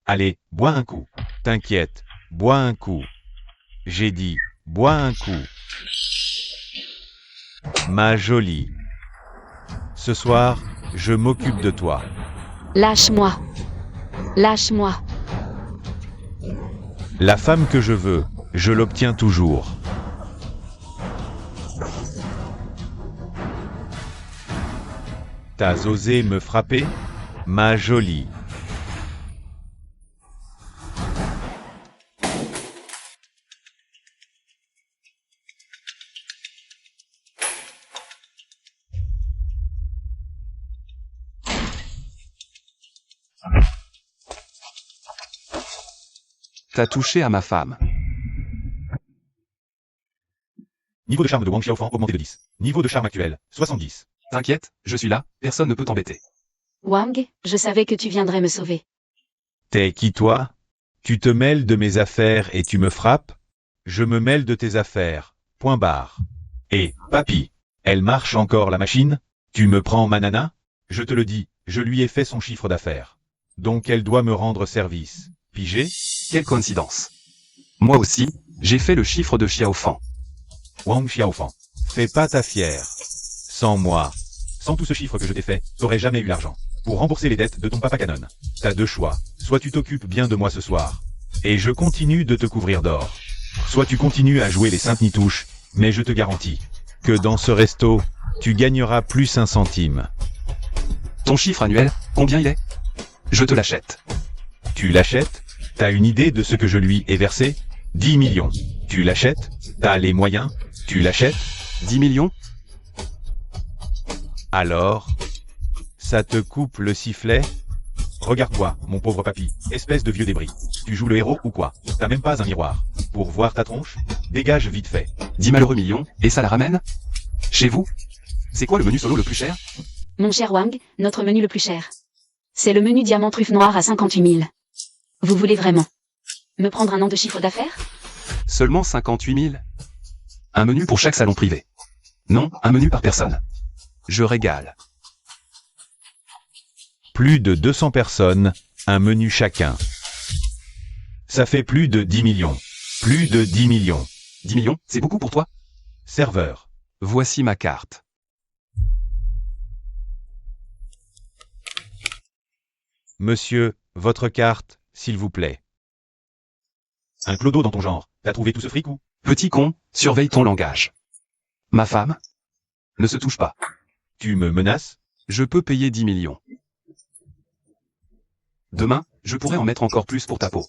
Allez, bois un coup. T'inquiète, bois un coup. J'ai dit, bois un coup. Ma jolie. Ce soir, Je m'occupe de toi. Lâche-moi. Lâche-moi. La femme que je veux, je l'obtiens toujours. T'as osé me frapper, ma jolie. T'as touché à ma femme. Niveau de charme de Wang Xiaofang augmenté de 10. Niveau de charme actuel, 70. T'inquiète, je suis là, personne ne peut t'embêter. Wang, je savais que tu viendrais me sauver. T'es qui toi? Tu te mêles de mes affaires et tu me frappes? Je me mêle de tes affaires. Point barre. Et, papy, elle marche encore la machine? Tu me prends ma nana? Je te le dis, je lui ai fait son chiffre d'affaires. Donc elle doit me rendre service. Pigé? Quelle coïncidence. Moi aussi, j'ai fait le chiffre de Xiaofang. Wang Xiaofang. Fais pas ta fière. Sans moi. Sans tout ce chiffre que je t'ai fait, t'aurais jamais eu l'argent. Pour rembourser les dettes de ton papa Canon. T'as deux choix. Soit tu t'occupes bien de moi ce soir. Et je continue de te couvrir d'or. Soit tu continues à jouer les saintes nitouches, mais je te garantis que dans ce resto, tu gagneras plus un centime. Ton chiffre annuel, combien il est? Je te l'achète. Tu l'achètes? T'as une idée de ce que je lui ai versé? 10 millions. Tu l'achètes? T'as les moyens? Tu l'achètes? 10 millions? Alors? Ça te coupe le sifflet? Regarde-toi, mon pauvre papy, espèce de vieux débris. Tu joues le héros ou quoi? T'as même pas un miroir. Pour voir ta tronche? Dégage vite fait. 10 malheureux millions, et ça la ramène? Chez vous? C'est quoi le menu solo le plus cher? Mon cher Wang, notre menu le plus cher. C'est le menu diamant truffe noire à 58 000. Vous voulez vraiment me prendre un an de chiffre d'affaires? Seulement 58 000? Un menu pour chaque salon privé. Non, un menu par personne. Je régale. Plus de 200 personnes, un menu chacun. Ça fait plus de 10 millions. Plus de 10 millions. 10 millions, c'est beaucoup pour toi? Serveur. Voici ma carte. Monsieur, votre carte, s'il vous plaît. Un clodo dans ton genre. T'as trouvé tout ce fric ou? Petit con, surveille ton langage. Ma femme? Ne se touche pas. Tu me menaces? Je peux payer 10 millions. Demain, je pourrais en mettre encore plus pour ta peau.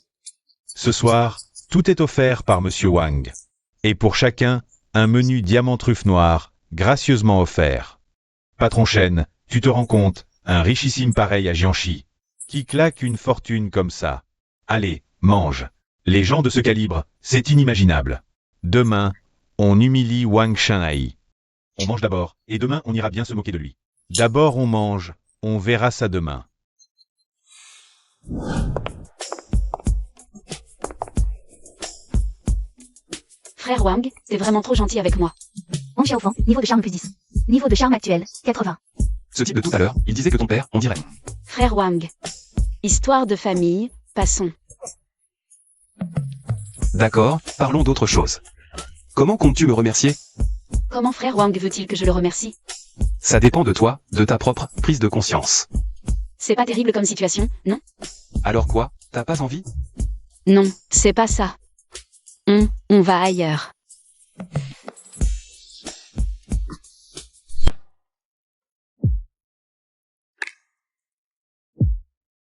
Ce soir, tout est offert par Monsieur Wang. Et pour chacun, un menu diamant truffe noire, gracieusement offert. Patron Chen, tu te rends compte, un richissime pareil à Jiangxi, qui claque une fortune comme ça. Allez, mange. Les gens de ce calibre, c'est inimaginable. Demain, on humilie Wang Shanhai. On mange d'abord, et demain on ira bien se moquer de lui. D'abord on mange, on verra ça demain. Frère Wang, t'es vraiment trop gentil avec moi. Wang Xiaofang, niveau de charme plus 10. Niveau de charme actuel, 80. Ce type de tout à l'heure, il disait que ton père, on dirait. Frère Wang. Histoire de famille, passons. D'accord, parlons d'autre chose. Comment comptes-tu me remercier? Comment frère Wang veut-il que je le remercie? Ça dépend de toi, de ta propre prise de conscience. C'est pas terrible comme situation, non? Alors quoi, t'as pas envie? Non, c'est pas ça. On va ailleurs.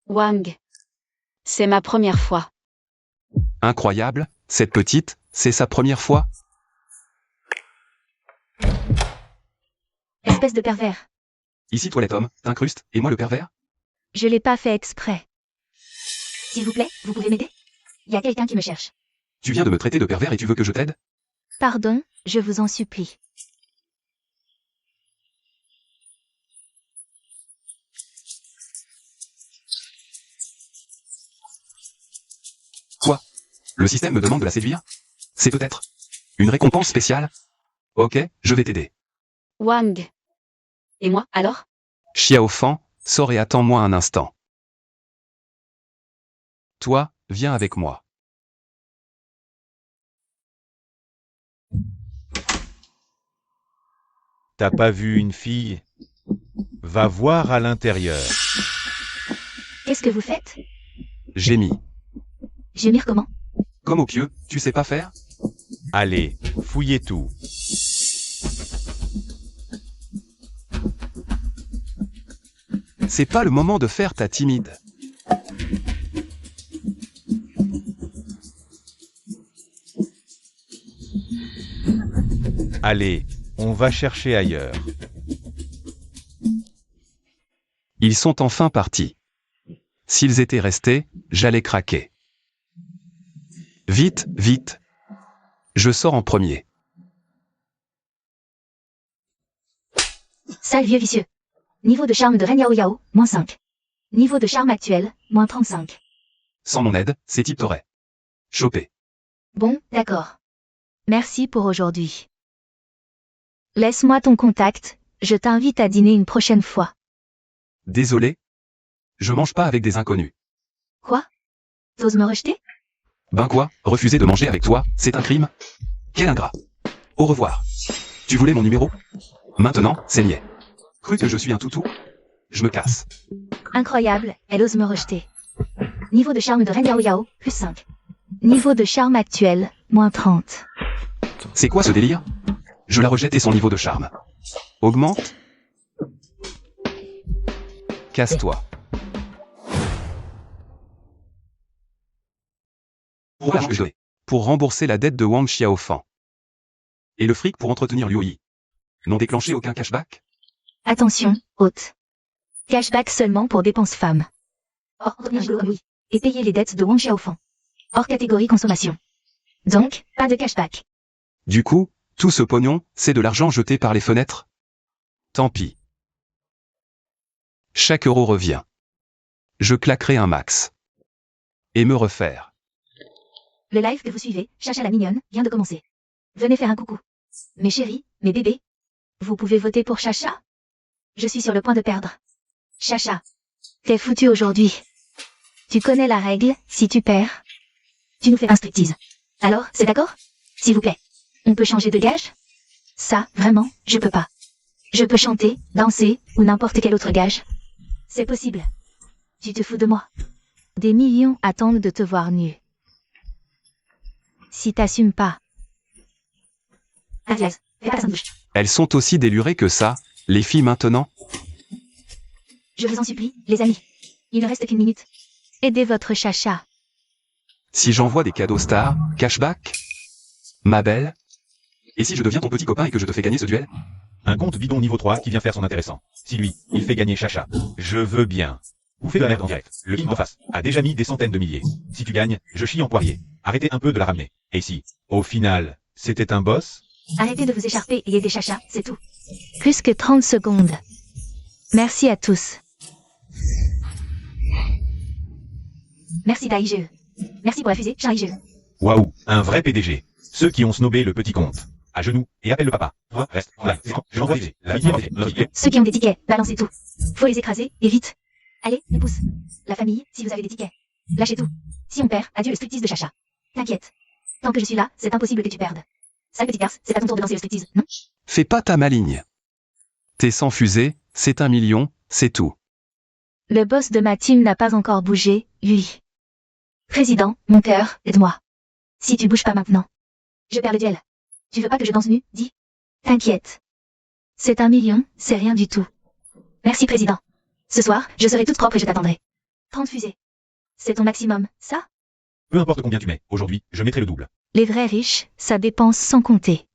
Wang. C'est ma première fois. Incroyable, cette petite, c'est sa première fois? Espèce de pervers. Ici toi l'homme, t'incrustes, et moi le pervers? Je l'ai pas fait exprès. S'il vous plaît, vous pouvez m'aider? Il y a quelqu'un qui me cherche. Tu viens de me traiter de pervers et tu veux que je t'aide? Pardon, je vous en supplie. Quoi? Le système me demande de la séduire? C'est peut-être une récompense spéciale? Ok, je vais t'aider. Wang. Et moi, alors? Xiaofang, sors et attends-moi un instant. Toi, viens avec moi. T'as pas vu une fille? Va voir à l'intérieur. Qu'est-ce que vous faites? Gémis. Gémir comment? Comme au pieu, tu sais pas faire? Allez, fouillez tout. C'est pas le moment de faire ta timide. Allez, on va chercher ailleurs. Ils sont enfin partis. S'ils étaient restés, j'allais craquer. Vite, vite. Je sors en premier. Sale vieux vicieux. Niveau de charme de Ren Yao Yao, -5. Niveau de charme actuel, -35. Sans mon aide, ces types t'auraient chopé. Bon, d'accord. Merci pour aujourd'hui. Laisse-moi ton contact, je t'invite à dîner une prochaine fois. Désolé. Je mange pas avec des inconnus. Quoi? T'oses me rejeter? Ben quoi, refuser de manger avec toi, c'est un crime? Quel ingrat. Au revoir. Tu voulais mon numéro? Maintenant, c'est niais. Cru que je suis un toutou? Je me casse. Incroyable, elle ose me rejeter. Niveau de charme de Ren Yao Yao, +5. Niveau de charme actuel, -30. C'est quoi ce délire? Je la rejette et son niveau de charme augmente? Casse-toi. Pourquoi je vais? Pour rembourser la dette de Wang Xiaofan. Et le fric pour entretenir Liu Yi. N'ont déclenché aucun cashback? Attention, hôte. Cashback seulement pour dépenses femmes. Hors catégorie. Et payer les dettes de Wang Xiaofan. Hors catégorie consommation. Donc, pas de cashback. Du coup, tout ce pognon, c'est de l'argent jeté par les fenêtres? Tant pis. Chaque euro revient. Je claquerai un max. Et me refaire. Le live que vous suivez, Chacha la mignonne, vient de commencer. Venez faire un coucou. Mes chéris, mes bébés. Vous pouvez voter pour Chacha? Je suis sur le point de perdre. Chacha. T'es foutu aujourd'hui. Tu connais la règle, si tu perds, tu nous fais un striptease. Alors, c'est d'accord? S'il vous plaît. On peut changer de gage? Ça, vraiment, je peux pas. Je peux chanter, danser, ou n'importe quel autre gage. C'est possible. Tu te fous de moi. Des millions attendent de te voir nu. Si t'assumes pas. Adieu, fais pas la bouche. Elles sont aussi délurées que ça, les filles maintenant? Je vous en supplie, les amis. Il ne reste qu'une minute. Aidez votre Chacha. Si j'envoie des cadeaux stars, cashback? Ma belle? Et si je deviens ton petit copain et que je te fais gagner ce duel? Un compte bidon niveau 3 qui vient faire son intéressant. Si lui, il fait gagner Chacha. Je veux bien. Vous faites de la merde en direct. Le king en face a déjà mis des centaines de milliers. Si tu gagnes, je chie en poirier. Arrêtez un peu de la ramener. Et si, au final, c'était un boss? Arrêtez de vous écharper et aidez Chacha, c'est tout. Plus que 30 secondes. Merci à tous. Merci d'AIGE. Merci pour la fusée, cher AIGE. Waouh, un vrai PDG. Ceux qui ont snobé le petit compte. À genoux, et appelle le papa. Toi, reste, là, c'est bon, je l'envoie viser. La vie est Ceux qui ont des tickets, balancez tout. Faut les écraser, et vite. Allez, les pouces. La famille, si vous avez des tickets. Lâchez tout. Si on perd, adieu le striptease de Chacha. T'inquiète. Tant que je suis là, c'est impossible que tu perdes. Sale petite garce, c'est à ton tour de lancer le striptease, non? Fais pas ta maligne. T'es sans fusée, c'est 1 million, c'est tout. Le boss de ma team n'a pas encore bougé, lui. Président, mon cœur, aide-moi. Si tu bouges pas maintenant, je perds le duel. Tu veux pas que je danse nu, dis? T'inquiète. C'est 1 million, c'est rien du tout. Merci président. Ce soir, je serai toute propre et je t'attendrai. 30 fusées. C'est ton maximum, ça? Peu importe combien tu mets, aujourd'hui, je mettrai le double. Les vrais riches, ça dépense sans compter.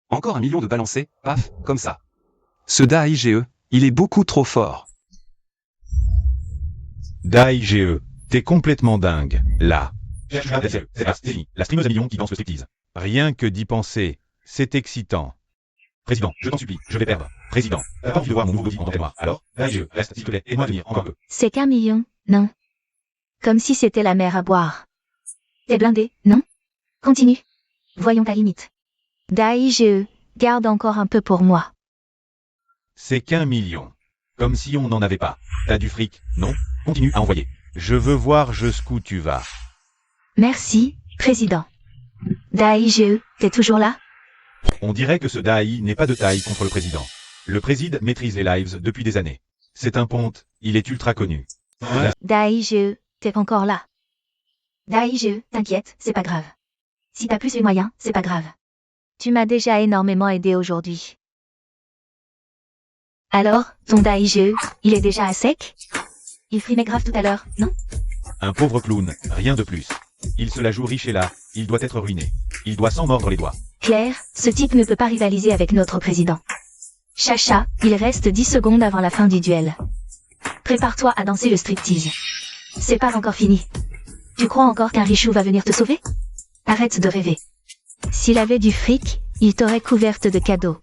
Encore 1 million de balancés, paf, comme ça. Ce DAIGE, il est beaucoup trop fort. DAIGE, t'es complètement dingue, là. C'est fini, la streameuse à millions qui danse le striptease. Rien que d'y penser, c'est excitant. Président, je t'en supplie, je vais perdre. Président, t'as pas envie de voir mon nouveau body en tant que moi, alors, DAIGE, reste s'il te plaît, aide-moi à venir encore un peu. C'est qu'1 million, non? Comme si c'était la mer à boire. T'es blindé, non? Continue. Voyons ta limite. DAIGE, garde encore un peu pour moi. C'est qu'1 million. Comme si on n'en avait pas. T'as du fric, non? Continue à envoyer. Je veux voir jusqu'où tu vas. Merci, président. DAIGE, t'es toujours là? On dirait que ce DAI n'est pas de taille contre le président. Le président maîtrise les lives depuis des années. C'est un ponte, il est ultra connu. Daige, t'es encore là. Daige, t'inquiète, c'est pas grave. Si t'as plus les moyens, c'est pas grave. Tu m'as déjà énormément aidé aujourd'hui. Alors, ton Daige, il est déjà à sec? Il frimait grave tout à l'heure, non? Un pauvre clown, rien de plus. Il se la joue riche et là, il doit être ruiné. Il doit s'en mordre les doigts. Claire, ce type ne peut pas rivaliser avec notre président. Chacha, il reste 10 secondes avant la fin du duel. Prépare-toi à danser le striptease. C'est pas encore fini. Tu crois encore qu'un richou va venir te sauver? Arrête de rêver. S'il avait du fric, il t'aurait couverte de cadeaux.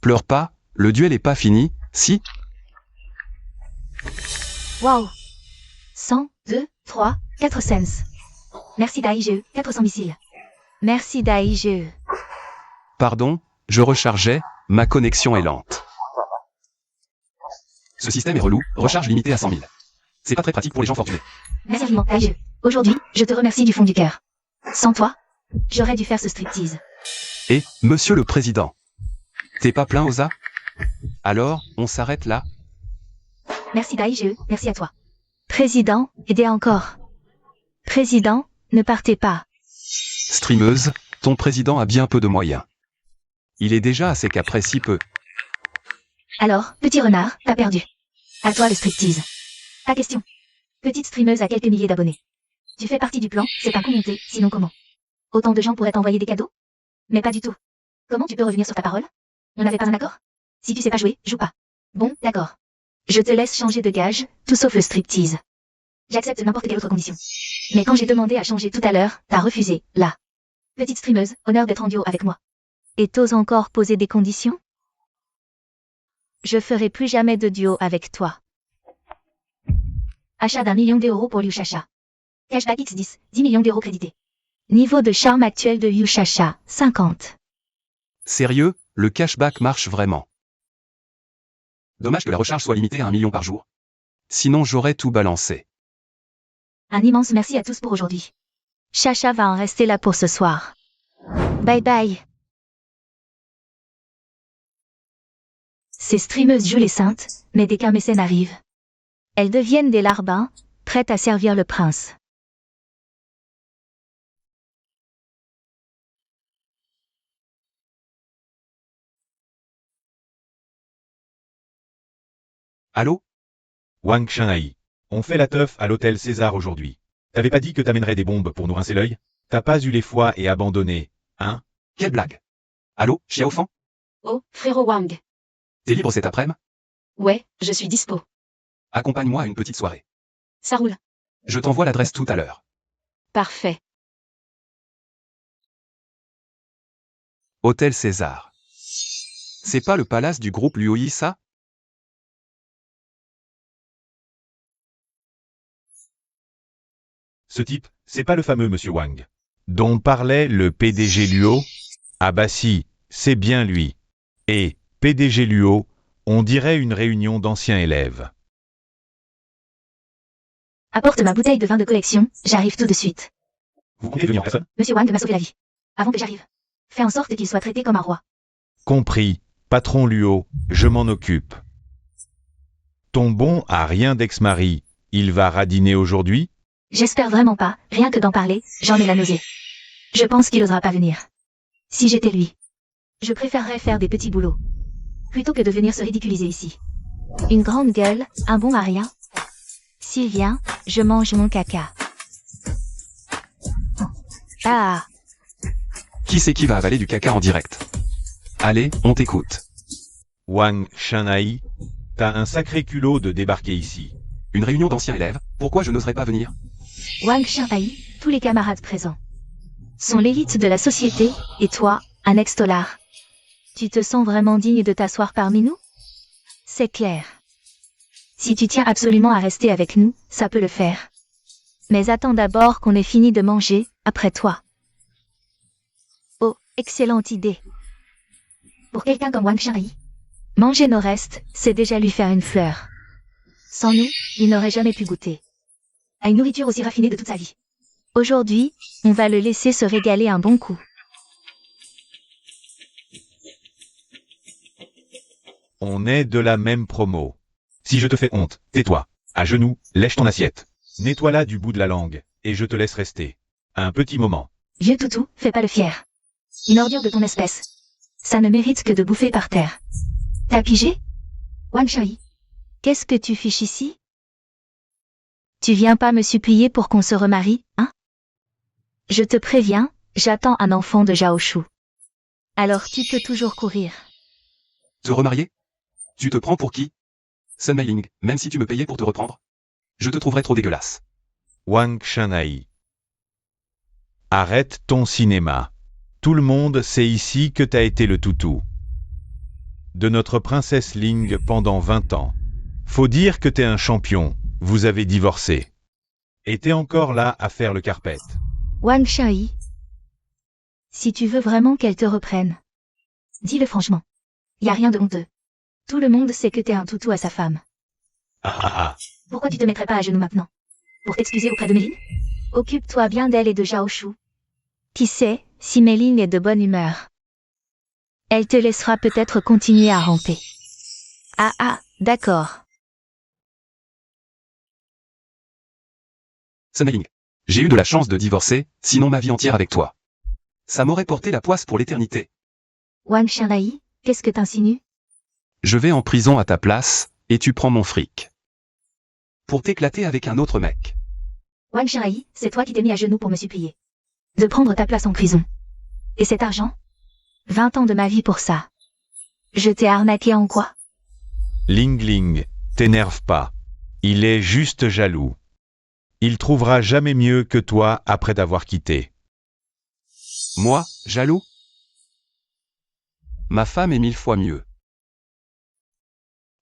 Pleure pas, le duel est pas fini, si? Waouh. 100, 2, 3, 4 cents. Merci Daige, 400 missiles. Merci Daige. Pardon, je rechargeais, ma connexion est lente. Ce système est relou, recharge limitée à 100 000. C'est pas très pratique pour les gens fortunés. Merci infiniment, Daige. Aujourd'hui, je te remercie du fond du cœur. Sans toi, j'aurais dû faire ce striptease. Et, monsieur le président, t'es pas plein Osa? Alors, on s'arrête là? Merci Daige, merci à toi. Président, aidez encore. Président, ne partez pas. Streameuse, ton président a bien peu de moyens. Il est déjà assez qu'après si peu. Alors, petit renard, t'as perdu. À toi le striptease. Ta question. Petite streameuse à quelques milliers d'abonnés. Tu fais partie du plan, c'est un coup monté, sinon comment? Autant de gens pourraient t'envoyer des cadeaux? Mais pas du tout. Comment tu peux revenir sur ta parole? On n'avait pas un accord? Si tu sais pas jouer, joue pas. Bon, d'accord. Je te laisse changer de gage, tout sauf le striptease. J'accepte n'importe quelle autre condition. Mais quand j'ai demandé à changer tout à l'heure, t'as refusé, là. Petite streameuse, honneur d'être en duo avec moi. Et t'oses encore poser des conditions? Je ferai plus jamais de duo avec toi. Achat d'1 million d'euros pour Liu Chacha. Cashback X10, 10 millions d'euros crédités. Niveau de charme actuel de Liu Chacha, 50. Sérieux, le cashback marche vraiment. Dommage que la recharge soit limitée à 1 million par jour. Sinon j'aurais tout balancé. Un immense merci à tous pour aujourd'hui. Chacha va en rester là pour ce soir. Bye bye. Ces streameuses jouent les saintes, mais dès qu'un mécène arrive, elles deviennent des larbins, prêtes à servir le prince. Allô? Wang Shanghai. On fait la teuf à l'hôtel César aujourd'hui. T'avais pas dit que t'amènerais des bombes pour nous rincer l'œil? T'as pas eu les fois et abandonné, hein? Quelle blague? Allô, Xiaofan? Oh, frérot Wang. T'es libre cet après-midi? Ouais, je suis dispo. Accompagne-moi à une petite soirée. Ça roule. Je t'envoie l'adresse tout à l'heure. Parfait. Hôtel César. C'est pas le palace du groupe Luoyi ça? Ce type, c'est pas le fameux monsieur Wang dont parlait le PDG Luo? Ah bah si, c'est bien lui. Et, PDG Luo, on dirait une réunion d'anciens élèves. Apporte ma bouteille de vin de collection, j'arrive tout de suite. Vous comptez venir en personne? Monsieur Wang m'a sauvé la vie. Avant que j'arrive. Fais en sorte qu'il soit traité comme un roi. Compris, patron Luo, je m'en occupe. Ton bon a rien d'ex-mari, il va radiner aujourd'hui? J'espère vraiment pas, rien que d'en parler, j'en ai la nausée. Je pense qu'il osera pas venir. Si j'étais lui, je préférerais faire des petits boulots. Plutôt que de venir se ridiculiser ici. Une grande gueule, un bon à rien. S'il vient, je mange mon caca. Ah, Qui c'est qui va avaler du caca en direct? Allez, on t'écoute. Wang Shanghai, t'as un sacré culot de débarquer ici. Une réunion d'anciens élèves, pourquoi je n'oserais pas venir? Wang Shanghai, tous les camarades présents sont l'élite de la société, et toi, un ex-tolard. Tu te sens vraiment digne de t'asseoir parmi nous? C'est clair. Si tu tiens absolument à rester avec nous, ça peut le faire. Mais attends d'abord qu'on ait fini de manger, après toi. Oh, excellente idée. Pour quelqu'un comme Wang Shanghai, manger nos restes, c'est déjà lui faire une fleur. Sans nous, il n'aurait jamais pu goûter à une nourriture aussi raffinée de toute sa vie. Aujourd'hui, on va le laisser se régaler un bon coup. On est de la même promo. Si je te fais honte, tais-toi. À genoux, lèche ton assiette. Nettoie-la du bout de la langue, et je te laisse rester. Un petit moment. Vieux toutou, fais pas le fier. Une ordure de ton espèce. Ça ne mérite que de bouffer par terre. T'as pigé? Wang Shui. Qu'est-ce que tu fiches ici? Tu viens pas me supplier pour qu'on se remarie, hein? Je te préviens, j'attends un enfant de Zhao Shu. Alors tu peux toujours courir. Te remarier? Tu te prends pour qui? Sun Meiling, même si tu me payais pour te reprendre? Je te trouverais trop dégueulasse. Wang Shanai. Arrête ton cinéma. Tout le monde sait ici que t'as été le toutou de notre princesse Ling pendant 20 ans. Faut dire que t'es un champion, vous avez divorcé. Et t'es encore là à faire le carpet. Wang Shui. Si tu veux vraiment qu'elle te reprenne, dis-le franchement. Y a rien de honteux. Tout le monde sait que t'es un toutou à sa femme. Pourquoi tu te mettrais pas à genoux maintenant? Pour t'excuser auprès de Méline? Occupe-toi bien d'elle et de Zhao Shu. Qui sait, si Méline est de bonne humeur, elle te laissera peut-être continuer à ramper. Ah, d'accord. Sun Meiling. J'ai eu de la chance de divorcer, sinon ma vie entière avec toi. Ça m'aurait porté la poisse pour l'éternité. Wang Shanai, qu'est-ce que t'insinues? Je vais en prison à ta place, et tu prends mon fric. Pour t'éclater avec un autre mec. Wang Shanai, c'est toi qui t'es mis à genoux pour me supplier de prendre ta place en prison. Et cet argent? 20 ans de ma vie pour ça. Je t'ai arnaqué en quoi? Ling Ling, t'énerve pas. Il est juste jaloux. Il trouvera jamais mieux que toi après t'avoir quitté. Moi, jaloux? Ma femme est 1000 fois mieux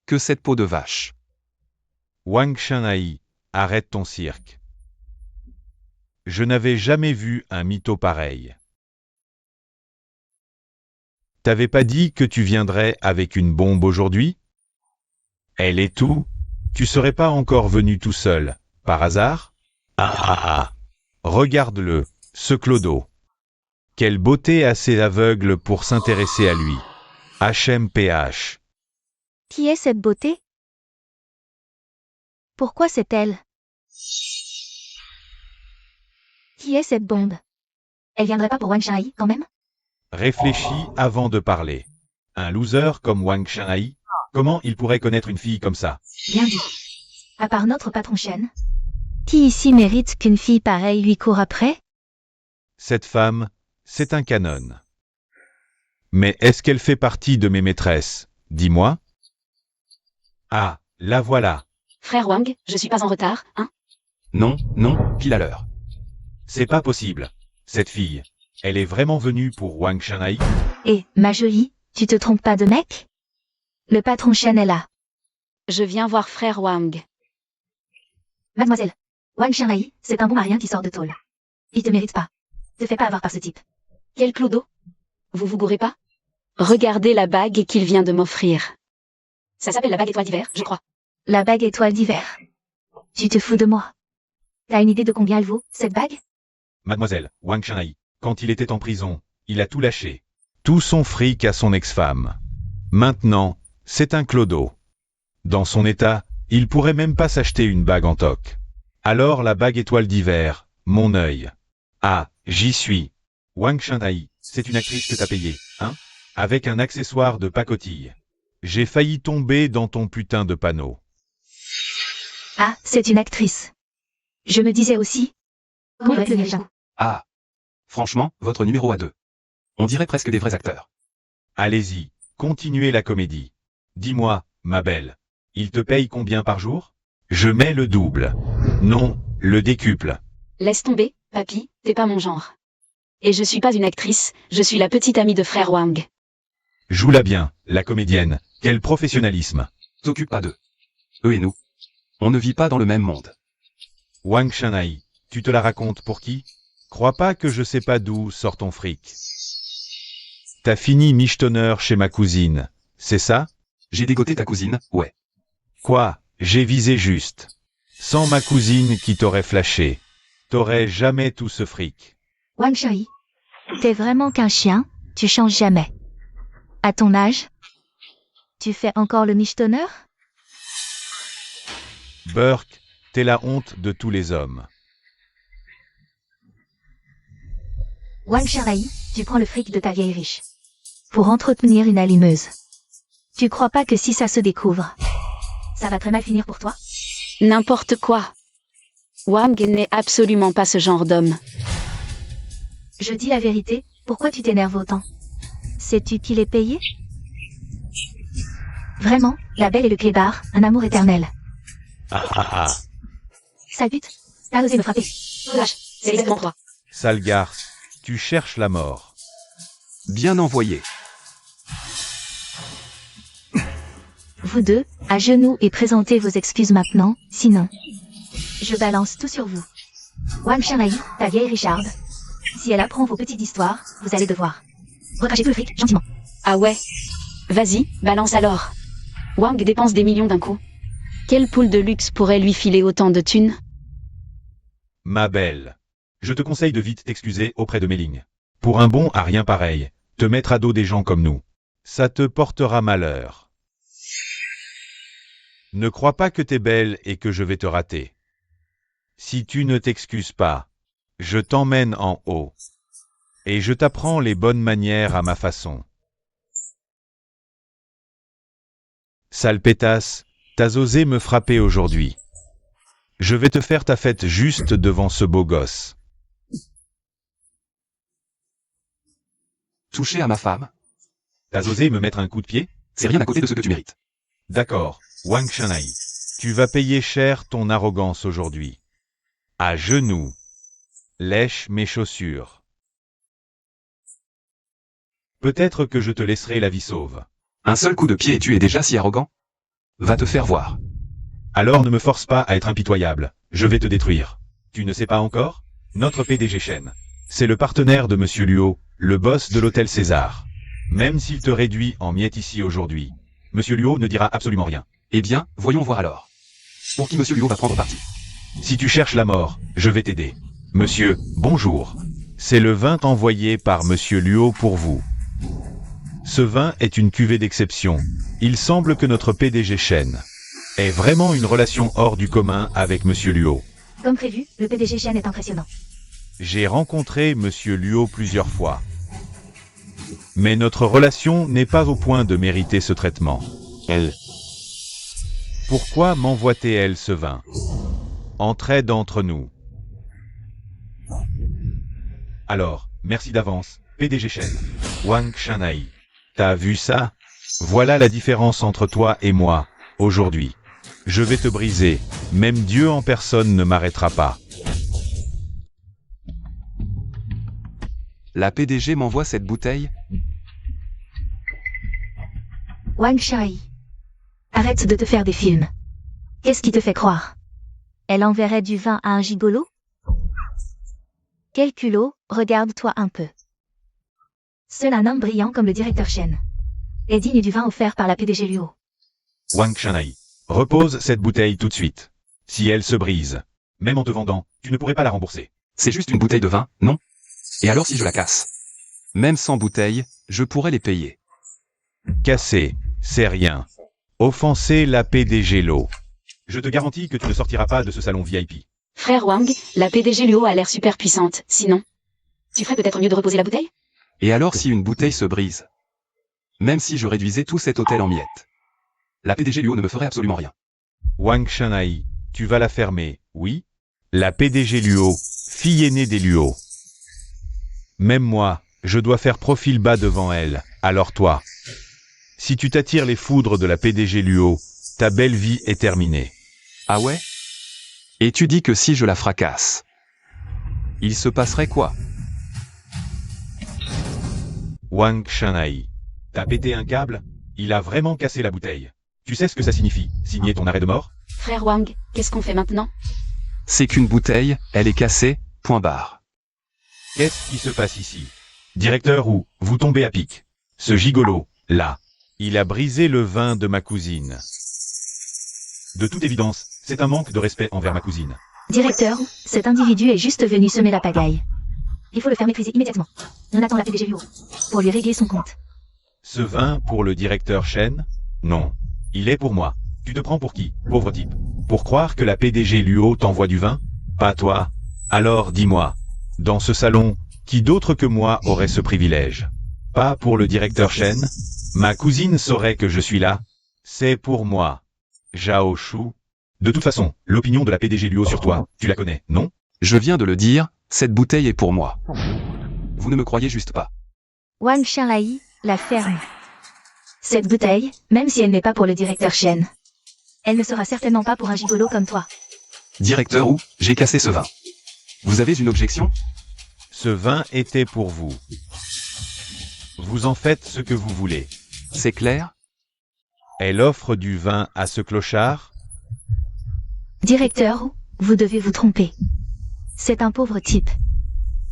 que cette peau de vache. Wang Shanai, arrête ton cirque. Je n'avais jamais vu un mytho pareil. T'avais pas dit que tu viendrais avec une bombe aujourd'hui? Elle est tout? Tu serais pas encore venu tout seul, par hasard? Regarde-le, ce clodo. Quelle beauté assez aveugle pour s'intéresser à lui. HMPH. Qui est cette beauté? Pourquoi c'est elle? Qui est cette bombe? Elle viendrait pas pour Wang Shanai, quand même? Réfléchis avant de parler. Un loser comme Wang Shanai, comment il pourrait connaître une fille comme ça? Bien dit. À part notre patron Shen. Qui ici mérite qu'une fille pareille lui court après? Cette femme, c'est un canon. Mais est-ce qu'elle fait partie de mes maîtresses? Dis-moi. Ah, la voilà. Frère Wang, je suis pas en retard, hein? Non, pile à l'heure. C'est pas possible. Cette fille, elle est vraiment venue pour Wang Shanai? Eh, ma jolie, tu te trompes pas de mec? Le patron Shen est là. Je viens voir frère Wang. Mademoiselle, Wang Shanai, c'est un bon marien qui sort de tôle. Il te mérite pas. Te fais pas avoir par ce type. Quel clodo? Vous vous gourrez pas? Regardez la bague qu'il vient de m'offrir. Ça s'appelle la bague étoile d'hiver, je crois. La bague étoile d'hiver. Tu te fous de moi. T'as une idée de combien elle vaut, cette bague? Mademoiselle, Wang Shanai, quand il était en prison, il a tout lâché. Tout son fric à son ex-femme. Maintenant, c'est un clodo. Dans son état, il pourrait même pas s'acheter une bague en toc. Alors la bague étoile d'hiver, mon œil. Ah, j'y suis. Wang Shanai, c'est une actrice que t'as payée, hein? Avec un accessoire de pacotille. J'ai failli tomber dans ton putain de panneau. Ah, c'est une actrice. Je me disais aussi. Comment le déjà? Ah. Franchement, votre numéro à 2. On dirait presque des vrais acteurs. Allez-y, continuez la comédie. Dis-moi, ma belle, il te paye combien par jour? Je mets le double. Non, le décuple. Laisse tomber, papy, t'es pas mon genre. Et je suis pas une actrice, je suis la petite amie de frère Wang. Joue-la bien, la comédienne. Quel professionnalisme. T'occupe pas d'eux. Eux et nous. On ne vit pas dans le même monde. Wang Shanai, tu te la racontes pour qui? Crois pas que je sais pas d'où sort ton fric. T'as fini michetonneur chez ma cousine, c'est ça? J'ai dégoté ta cousine, ouais. Quoi? J'ai visé juste. Sans ma cousine qui t'aurait flashé, t'aurais jamais tout ce fric. Wang Shui, t'es vraiment qu'un chien, tu changes jamais. À ton âge, Tu fais encore le michetonneur? Burke, t'es la honte de tous les hommes. Wang Xianlai, tu prends le fric de ta vieille riche. Pour entretenir une allumeuse. Tu crois pas que si ça se découvre, ça va très mal finir pour toi? N'importe quoi. Wang n'est absolument pas ce genre d'homme. Je dis la vérité, pourquoi tu t'énerves autant? Sais-tu qui l'est payé? Vraiment, la belle et le clébard, un amour éternel. Ah ah ah. Sale pute, t'as osé me frapper. Lâche, c'est exactement toi. Sale garce, tu cherches la mort. Bien envoyé. Vous deux, à genoux et présentez vos excuses maintenant, sinon, je balance tout sur vous. Wang Xianlai, ta vieille Richarde. Si elle apprend vos petites histoires, vous allez devoir recracher tout le fric, gentiment. Ah ouais? Vas-y, balance alors. Wang dépense des millions d'un coup. Quelle poule de luxe pourrait lui filer autant de thunes? Ma belle, je te conseille de vite t'excuser auprès de Mei-Ling. Pour un bon à rien pareil, te mettre à dos des gens comme nous, ça te portera malheur. Ne crois pas que t'es belle et que je vais te rater. Si tu ne t'excuses pas, je t'emmène en haut. Et je t'apprends les bonnes manières à ma façon. Sale pétasse, t'as osé me frapper aujourd'hui. Je vais te faire ta fête juste devant ce beau gosse. Toucher à ma femme, T'as osé me mettre un coup de pied? c'est rien à côté de ce que tu mérites. D'accord, Wang Xianlai. Tu vas payer cher ton arrogance aujourd'hui. À genoux. Lèche mes chaussures. Peut-être que je te laisserai la vie sauve. Un seul coup de pied et tu es déjà si arrogant? Va te faire voir. Alors ne me force pas à être impitoyable, je vais te détruire. Tu ne sais pas encore? Notre PDG Shen. C'est le partenaire de Monsieur Luo, le boss de l'hôtel César. Même s'il te réduit en miettes ici aujourd'hui, Monsieur Luo ne dira absolument rien. Eh bien, voyons voir alors. Pour qui Monsieur Luo va prendre parti? Si tu cherches la mort, je vais t'aider. Monsieur, bonjour. C'est le vin envoyé par Monsieur Luo pour vous. Ce vin est une cuvée d'exception. Il semble que notre PDG Shen ait vraiment une relation hors du commun avec Monsieur Luo. Comme prévu, le PDG Shen est impressionnant. J'ai rencontré Monsieur Luo plusieurs fois. Mais notre relation n'est pas au point de mériter ce traitement. Pourquoi m'envoie-t-elle ce vin? Entraide entre nous. Alors, merci d'avance, PDG Shen. Wang Xianlai. T'as vu ça? Voilà la différence entre toi et moi, aujourd'hui. Je vais te briser, même Dieu en personne ne m'arrêtera pas. La PDG m'envoie cette bouteille? Wang Xianlai. Arrête de te faire des films. Qu'est-ce qui te fait croire? Elle enverrait du vin à un gigolo? Quel culot, regarde-toi un peu. Seul un homme brillant comme le directeur Shen est digne du vin offert par la PDG Luo. Wang Xianlai. Repose cette bouteille tout de suite. Si elle se brise, même en te vendant, tu ne pourrais pas la rembourser. C'est juste une bouteille de vin, non? Et alors si je la casse? Même sans bouteille, je pourrais les payer. Casser, c'est rien. Offenser la PDG Luo. Je te garantis que tu ne sortiras pas de ce salon VIP. Frère Wang, la PDG Luo a l'air super puissante, sinon. Tu ferais peut-être mieux de reposer la bouteille? Et alors si une bouteille se brise? Même si je réduisais tout cet hôtel en miettes. La PDG Luo ne me ferait absolument rien. Wang Xianlai, tu vas la fermer, oui? La PDG Luo, fille aînée des Luo. Même moi, je dois faire profil bas devant elle, alors toi. Si tu t'attires les foudres de la PDG Luo, ta belle vie est terminée. Ah ouais? Et tu dis que si je la fracasse, il se passerait quoi? Wang Xianlai, t'as pété un câble? Il a vraiment cassé la bouteille. Tu sais ce que ça signifie, signer ton arrêt de mort? Frère Wang, qu'est-ce qu'on fait maintenant? C'est qu'une bouteille, elle est cassée, point barre. Qu'est-ce qui se passe ici? Directeur ou, vous tombez à pic. Ce gigolo, là, il a brisé le vin de ma cousine. De toute évidence, c'est un manque de respect envers ma cousine. Directeur, cet individu est juste venu semer la pagaille. Il faut le faire maîtriser immédiatement. On attend la PDG Luo pour lui régler son compte. Ce vin pour le directeur Shen? Non. Il est pour moi. Tu te prends pour qui, pauvre type? Pour croire que la PDG Luo t'envoie du vin? Pas toi. Alors dis-moi, dans ce salon, qui d'autre que moi aurait ce privilège? Pas pour le directeur Shen? Ma cousine saurait que je suis là. C'est pour moi. Zhao Shu. De toute façon, l'opinion de la PDG Luo sur toi, tu la connais, non? Je viens de le dire, cette bouteille est pour moi. Vous ne me croyez juste pas. Wang Xianlai la ferme. Cette bouteille, même si elle n'est pas pour le directeur Shen, elle ne sera certainement pas pour un gigolo comme toi. Directeur Wu, j'ai cassé ce vin. Vous avez une objection? Ce vin était pour vous. Vous en faites ce que vous voulez. C'est clair? Elle offre du vin à ce clochard? Directeur, vous devez vous tromper. C'est un pauvre type.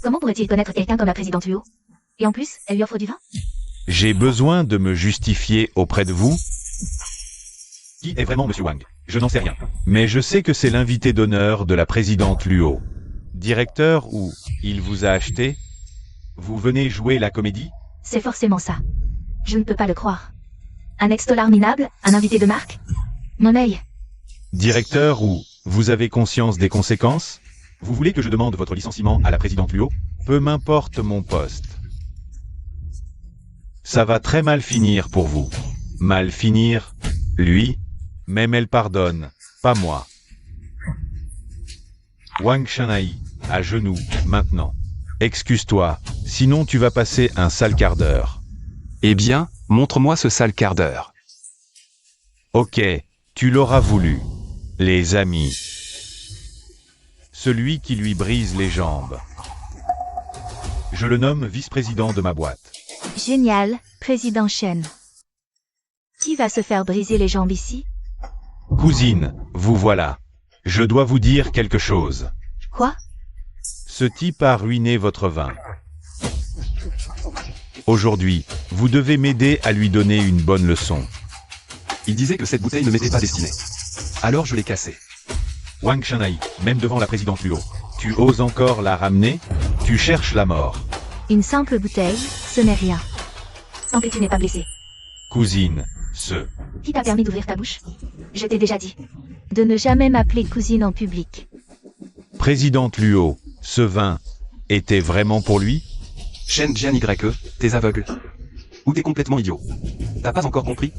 Comment pourrait-il connaître quelqu'un comme la présidente Luo? Et en plus, elle lui offre du vin? J'ai besoin de me justifier auprès de vous? Qui est vraiment Monsieur Wang? Je n'en sais rien. Mais je sais que c'est l'invité d'honneur de la présidente Luo. Directeur ou il vous a acheté? Vous venez jouer la comédie? C'est forcément ça. Je ne peux pas le croire. Un ex-dollar minable, un invité de marque? Mon œil. Directeur ou vous avez conscience des conséquences? Vous voulez que je demande votre licenciement à la présidente Luo? Peu m'importe mon poste. Ça va très mal finir pour vous. Mal finir? Lui? Même elle pardonne, pas moi. Wang Xianlai, à genoux, maintenant. Excuse-toi, sinon tu vas passer un sale quart d'heure. Eh bien, montre-moi ce sale quart d'heure. Ok, tu l'auras voulu. Les amis. Celui qui lui brise les jambes. Je le nomme vice-président de ma boîte. Génial, président Shen. Qui va se faire briser les jambes ici? Cousine, vous voilà. Je dois vous dire quelque chose. Quoi? Ce type a ruiné votre vin. Aujourd'hui, vous devez m'aider à lui donner une bonne leçon. Il disait que cette bouteille ne m'était pas destinée. Alors je l'ai cassée. Wang Xianlai, même devant la présidente Luo, tu oses encore la ramener? Tu cherches la mort. Une simple bouteille, ce n'est rien. Tant que tu n'es pas blessé. Cousine, Qui t'a permis d'ouvrir ta bouche? Je t'ai déjà dit. De ne jamais m'appeler cousine en public. présidente Luo, ce vin était vraiment pour lui? Shen Jian YE, t'es aveugle. Ou t'es complètement idiot. T'as pas encore compris?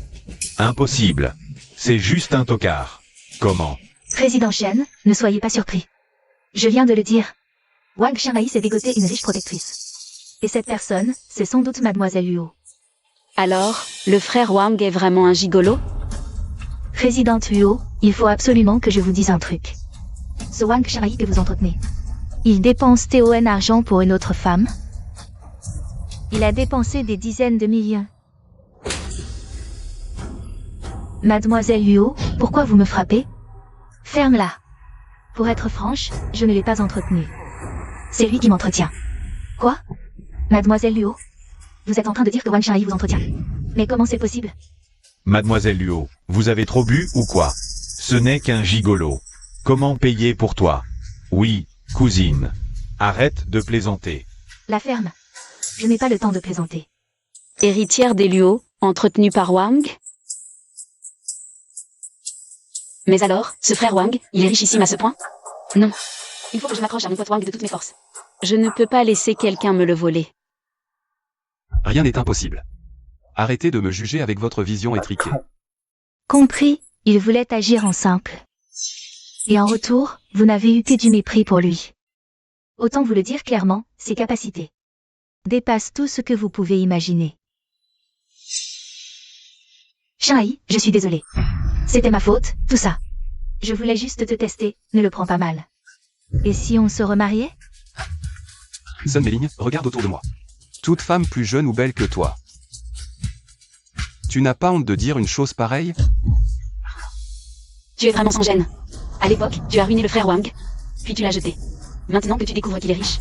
Impossible. C'est juste un tocard. Comment? Président Shen, ne soyez pas surpris. Je viens de le dire. Wang Xianlai s'est dégoté une riche protectrice. Et cette personne, c'est sans doute mademoiselle Luo. Alors, le frère Wang est vraiment un gigolo? Présidente Luo, il faut absolument que je vous dise un truc. Ce Wang Xianlai que vous entretenez, il dépense TON argent pour une autre femme. Il a dépensé des dizaines de millions. Mademoiselle Luo, pourquoi vous me frappez? Ferme-la. Pour être franche, je ne l'ai pas entretenu. C'est lui qui m'entretient. Quoi? Mademoiselle Luo? Vous êtes en train de dire que Wang Xianlai vous entretient. Mais comment c'est possible? Mademoiselle Luo, vous avez trop bu ou quoi? Ce n'est qu'un gigolo. Comment payer pour toi? Oui, cousine. Arrête de plaisanter. La ferme. Je n'ai pas le temps de plaisanter. Héritière des Luo, entretenue par Wang? Mais alors, ce frère Wang, il est richissime à ce point? Non. Il faut que je m'accroche à mon pote Wang de toutes mes forces. Je ne peux pas laisser quelqu'un me le voler. Rien n'est impossible. Arrêtez de me juger avec votre vision étriquée. Compris, il voulait agir en simple. Et en retour, vous n'avez eu que du mépris pour lui. Autant vous le dire clairement, ses capacités dépassent tout ce que vous pouvez imaginer. Xianlai, je suis désolée. C'était ma faute, tout ça. Je voulais juste te tester, ne le prends pas mal. Et si on se remariait? Sun Meling, regarde autour de moi. Toute femme plus jeune ou belle que toi. Tu n'as pas honte de dire une chose pareille? Tu es vraiment sans gêne. À l'époque, tu as ruiné le frère Wang, puis tu l'as jeté. Maintenant que tu découvres qu'il est riche,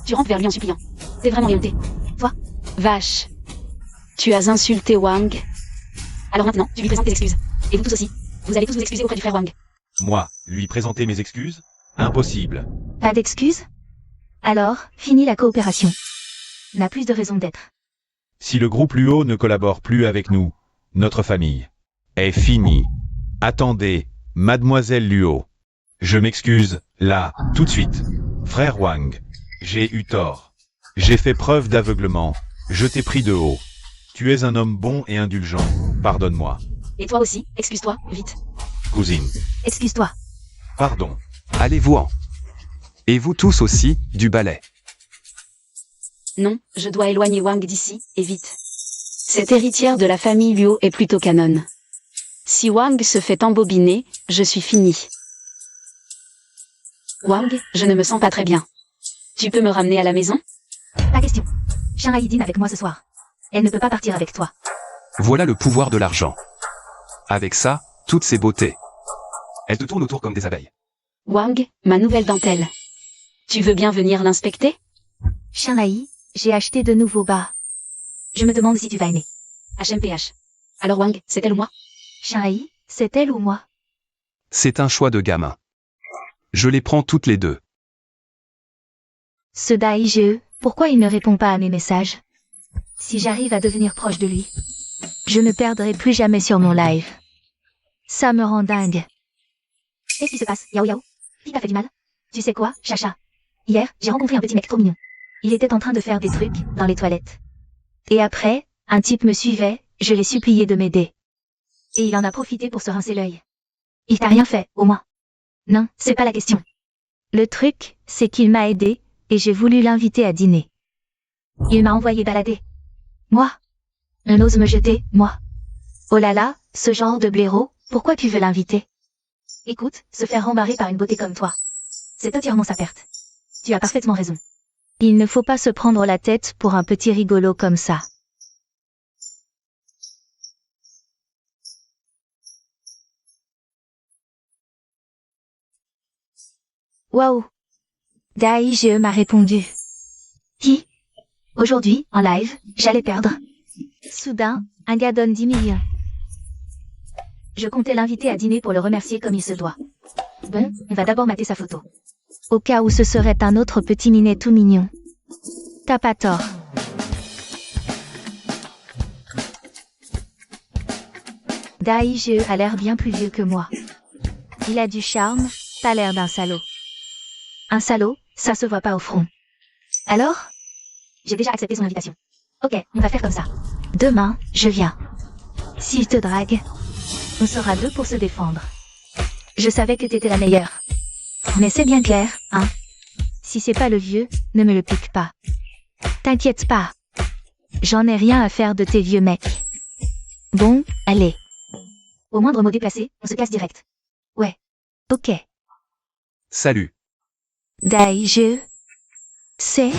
tu rampes vers lui en suppliant. T'es vraiment éhonté. Toi? Vache. Tu as insulté Wang. Alors maintenant, tu lui présentes tes excuses. Et vous tous aussi. Vous allez tous vous excuser auprès du frère Wang. Moi, lui présenter mes excuses? Impossible. Pas d'excuses? Alors, fini la coopération. N'a plus de raison d'être. Si le groupe Luo ne collabore plus avec nous, notre famille, est fini. Attendez, mademoiselle Luo. Je m'excuse, là, tout de suite. Frère Wang, j'ai eu tort. J'ai fait preuve d'aveuglement. Je t'ai pris de haut. Tu es un homme bon et indulgent. Pardonne-moi. Et toi aussi, excuse-toi, vite. Cousine. Excuse-toi. Pardon. Allez-vous-en. Et vous tous aussi, du balai. Non, je dois éloigner Wang d'ici, et vite. Cette héritière de la famille Luo est plutôt canonne. Si Wang se fait embobiner, je suis fini. Wang, je ne me sens pas très bien. Tu peux me ramener à la maison? Pas question. Shanghai dîne avec moi ce soir. Elle ne peut pas partir avec toi. Voilà le pouvoir de l'argent. Avec ça, toutes ces beautés. Elles te tournent autour comme des abeilles. Wang, ma nouvelle dentelle. Tu veux bien venir l'inspecter? Shanghai, j'ai acheté de nouveaux bas. Je me demande si tu vas aimer. HMPH. Alors Wang, c'est elle ou moi? Shanghai, c'est elle ou moi? C'est un choix de gamin. Je les prends toutes les deux. Ce Daige, pourquoi il ne répond pas à mes messages? Si j'arrive à devenir proche de lui, je ne perdrai plus jamais sur mon live. Ça me rend dingue. Qu'est-ce qui se passe, Yao Yao? Qui t'a fait du mal? Tu sais quoi, Chacha? Hier, j'ai rencontré un petit mec trop mignon. Il était en train de faire des trucs dans les toilettes. Et après, un type me suivait, je l'ai supplié de m'aider. Et il en a profité pour se rincer l'œil. Il t'a rien fait, au moins? Non, c'est pas la question. Le truc, c'est qu'il m'a aidé, et j'ai voulu l'inviter à dîner. Il m'a envoyé balader. Moi? On ose me jeter, moi? Oh là là, ce genre de blaireau, pourquoi tu veux l'inviter? Écoute, se faire rembarrer par une beauté comme toi, c'est entièrement sa perte. Tu as parfaitement raison. Il ne faut pas se prendre la tête pour un petit rigolo comme ça. Waouh! Daige m'a répondu. Qui? Aujourd'hui, en live, j'allais perdre. Soudain, un gars donne 10 millions. Je comptais l'inviter à dîner pour le remercier comme il se doit. Bon, on va d'abord mater sa photo. Au cas où ce serait un autre petit minet tout mignon. T'as pas tort. Daige a l'air bien plus vieux que moi. Il a du charme, pas l'air d'un salaud. Un salaud, ça se voit pas au front. Alors? J'ai déjà accepté son invitation. Ok, on va faire comme ça. Demain, je viens. S'il te drague, on sera deux pour se défendre. Je savais que t'étais la meilleure. Mais c'est bien clair, hein? Si c'est pas le vieux, ne me le pique pas. T'inquiète pas. J'en ai rien à faire de tes vieux mecs. Bon, allez. Au moindre mot déplacé, on se casse direct. Ouais. Ok. Salut. Daige. C'est?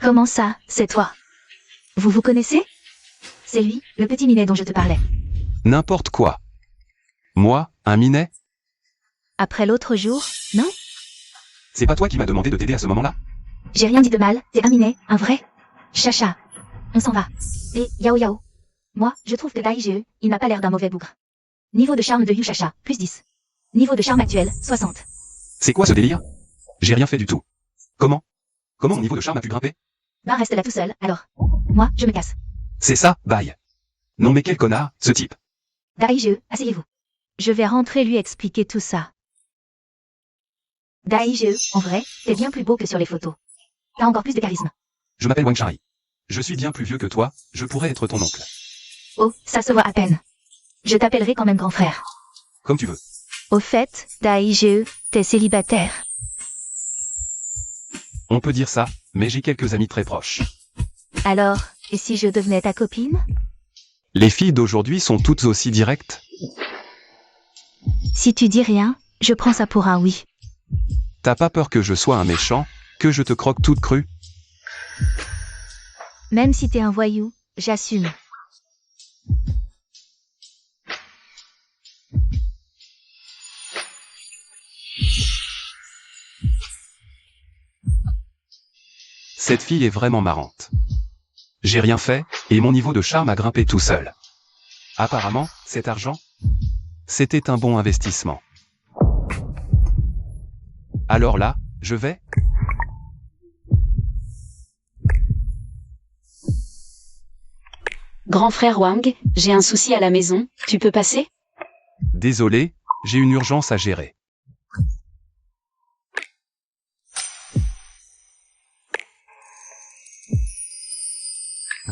Comment ça, c'est toi? Vous vous connaissez? C'est lui, le petit minet dont je te parlais. N'importe quoi. Moi, un minet? Après l'autre jour, non? C'est pas toi qui m'as demandé de t'aider à ce moment-là? J'ai rien dit de mal, t'es un minet, un vrai. Chacha. On s'en va. Et Yao Yao. Moi, je trouve que Daige, il n'a pas l'air d'un mauvais bougre. Niveau de charme de Yu Chacha, plus 10. Niveau de charme actuel, 60. C'est quoi ce délire? J'ai rien fait du tout. Comment mon niveau de charme a pu grimper? Ben reste là tout seul, alors. Moi, je me casse. C'est ça, bye. Non mais quel connard, ce type. Daige, asseyez-vous. Je vais rentrer lui expliquer tout ça. Daige, en vrai, t'es bien plus beau que sur les photos. T'as encore plus de charisme. Je m'appelle Wang Shari. Je suis bien plus vieux que toi, je pourrais être ton oncle. Oh, ça se voit à peine. Je t'appellerai quand même grand frère. Comme tu veux. Au fait, Daige, t'es célibataire. On peut dire ça, mais j'ai quelques amis très proches. Alors, et si je devenais ta copine? Les filles d'aujourd'hui sont toutes aussi directes? Si tu dis rien, je prends ça pour un oui. T'as pas peur que je sois un méchant, que je te croque toute crue? Même si t'es un voyou, j'assume. Cette fille est vraiment marrante. J'ai rien fait, et mon niveau de charme a grimpé tout seul. Apparemment, cet argent, c'était un bon investissement. Alors là, je vais... Grand frère Wang, j'ai un souci à la maison, tu peux passer? Désolé, j'ai une urgence à gérer.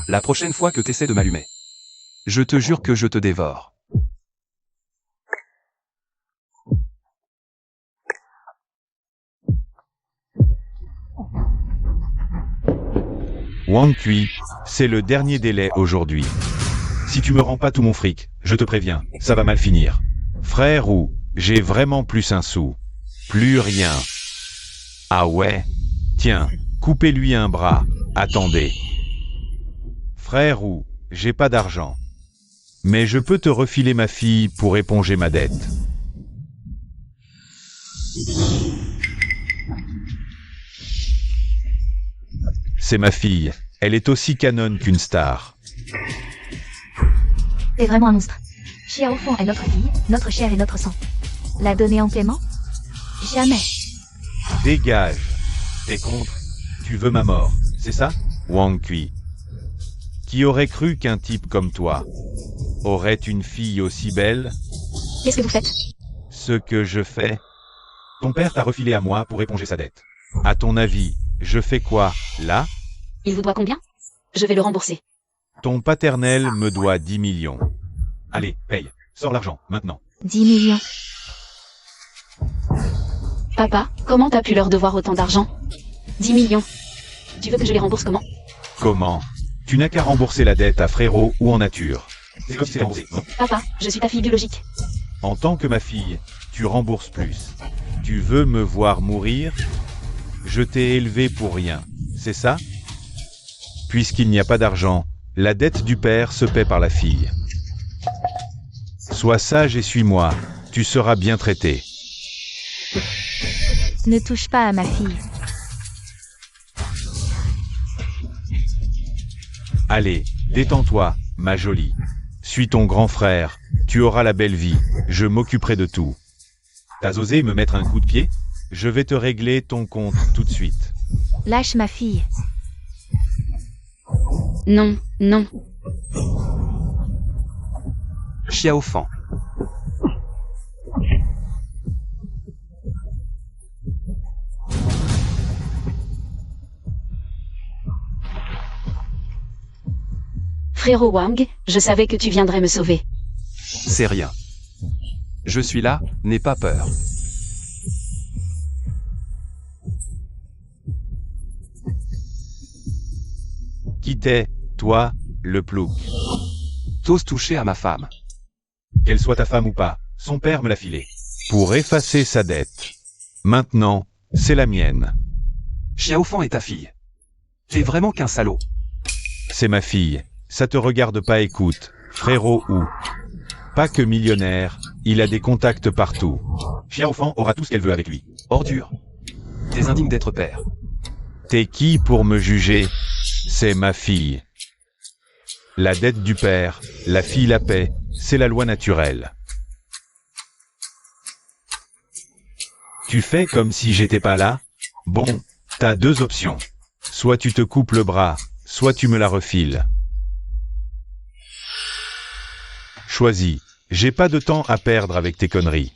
La prochaine fois que t'essaies de m'allumer, je te jure que je te dévore. Wang Kui, c'est le dernier délai aujourd'hui. Si tu me rends pas tout mon fric, je te préviens, ça va mal finir. Frère Wu, j'ai vraiment plus un sou. Plus rien. Ah ouais? Tiens, coupez-lui un bras. Attendez. Frère Wu, j'ai pas d'argent. Mais je peux te refiler ma fille pour éponger ma dette. C'est ma fille. Elle est aussi canon qu'une star. T'es vraiment un monstre. Xiaofang est notre fille, notre chair et notre sang. La donner en paiement? Jamais. Dégage. T'es contre? Tu veux ma mort, c'est ça? Wang Kui. Qui aurait cru qu'un type comme toi aurait une fille aussi belle? Qu'est-ce que vous faites? Ce que je fais? Ton père t'a refilé à moi pour éponger sa dette. À ton avis, je fais quoi, là? Il vous doit combien? Je vais le rembourser. Ton paternel me doit 10 millions. Allez, paye. Sors l'argent, maintenant. 10 millions. Papa, comment t'as pu leur devoir autant d'argent? 10 millions. Tu veux que je les rembourse comment? Comment? Tu n'as qu'à rembourser la dette à frérot ou en nature. C'est comme si c'est remboursé, non? Papa, je suis ta fille biologique. En tant que ma fille, tu rembourses plus. Tu veux me voir mourir? Je t'ai élevé pour rien, c'est ça? Puisqu'il n'y a pas d'argent, la dette du père se paie par la fille. Sois sage et suis-moi, tu seras bien traité. Ne touche pas à ma fille. Allez, détends-toi, ma jolie. Suis ton grand frère, tu auras la belle vie, je m'occuperai de tout. T'as osé me mettre un coup de pied? Je vais te régler ton compte tout de suite. Lâche ma fille. Non, non. Xiaofang. Frérot Wang, je savais que tu viendrais me sauver. C'est rien. Je suis là, n'aie pas peur. Qui t'es, toi, le plouc? T'oses toucher à ma femme. Qu'elle soit ta femme ou pas, son père me l'a filée. Pour effacer sa dette. Maintenant, c'est la mienne. Xiaofang est ta fille. T'es vraiment qu'un salaud. C'est ma fille. Ça te regarde pas, écoute. Frérot ou. Pas que millionnaire, il a des contacts partout. Xiaofang aura tout ce qu'elle veut avec lui. Ordure. T'es indigne d'être père. T'es qui pour me juger? C'est ma fille. La dette du père, la fille la paie, c'est la loi naturelle. Tu fais comme si j'étais pas là? Bon, t'as deux options. Soit tu te coupes le bras, soit tu me la refiles. Choisis. J'ai pas de temps à perdre avec tes conneries.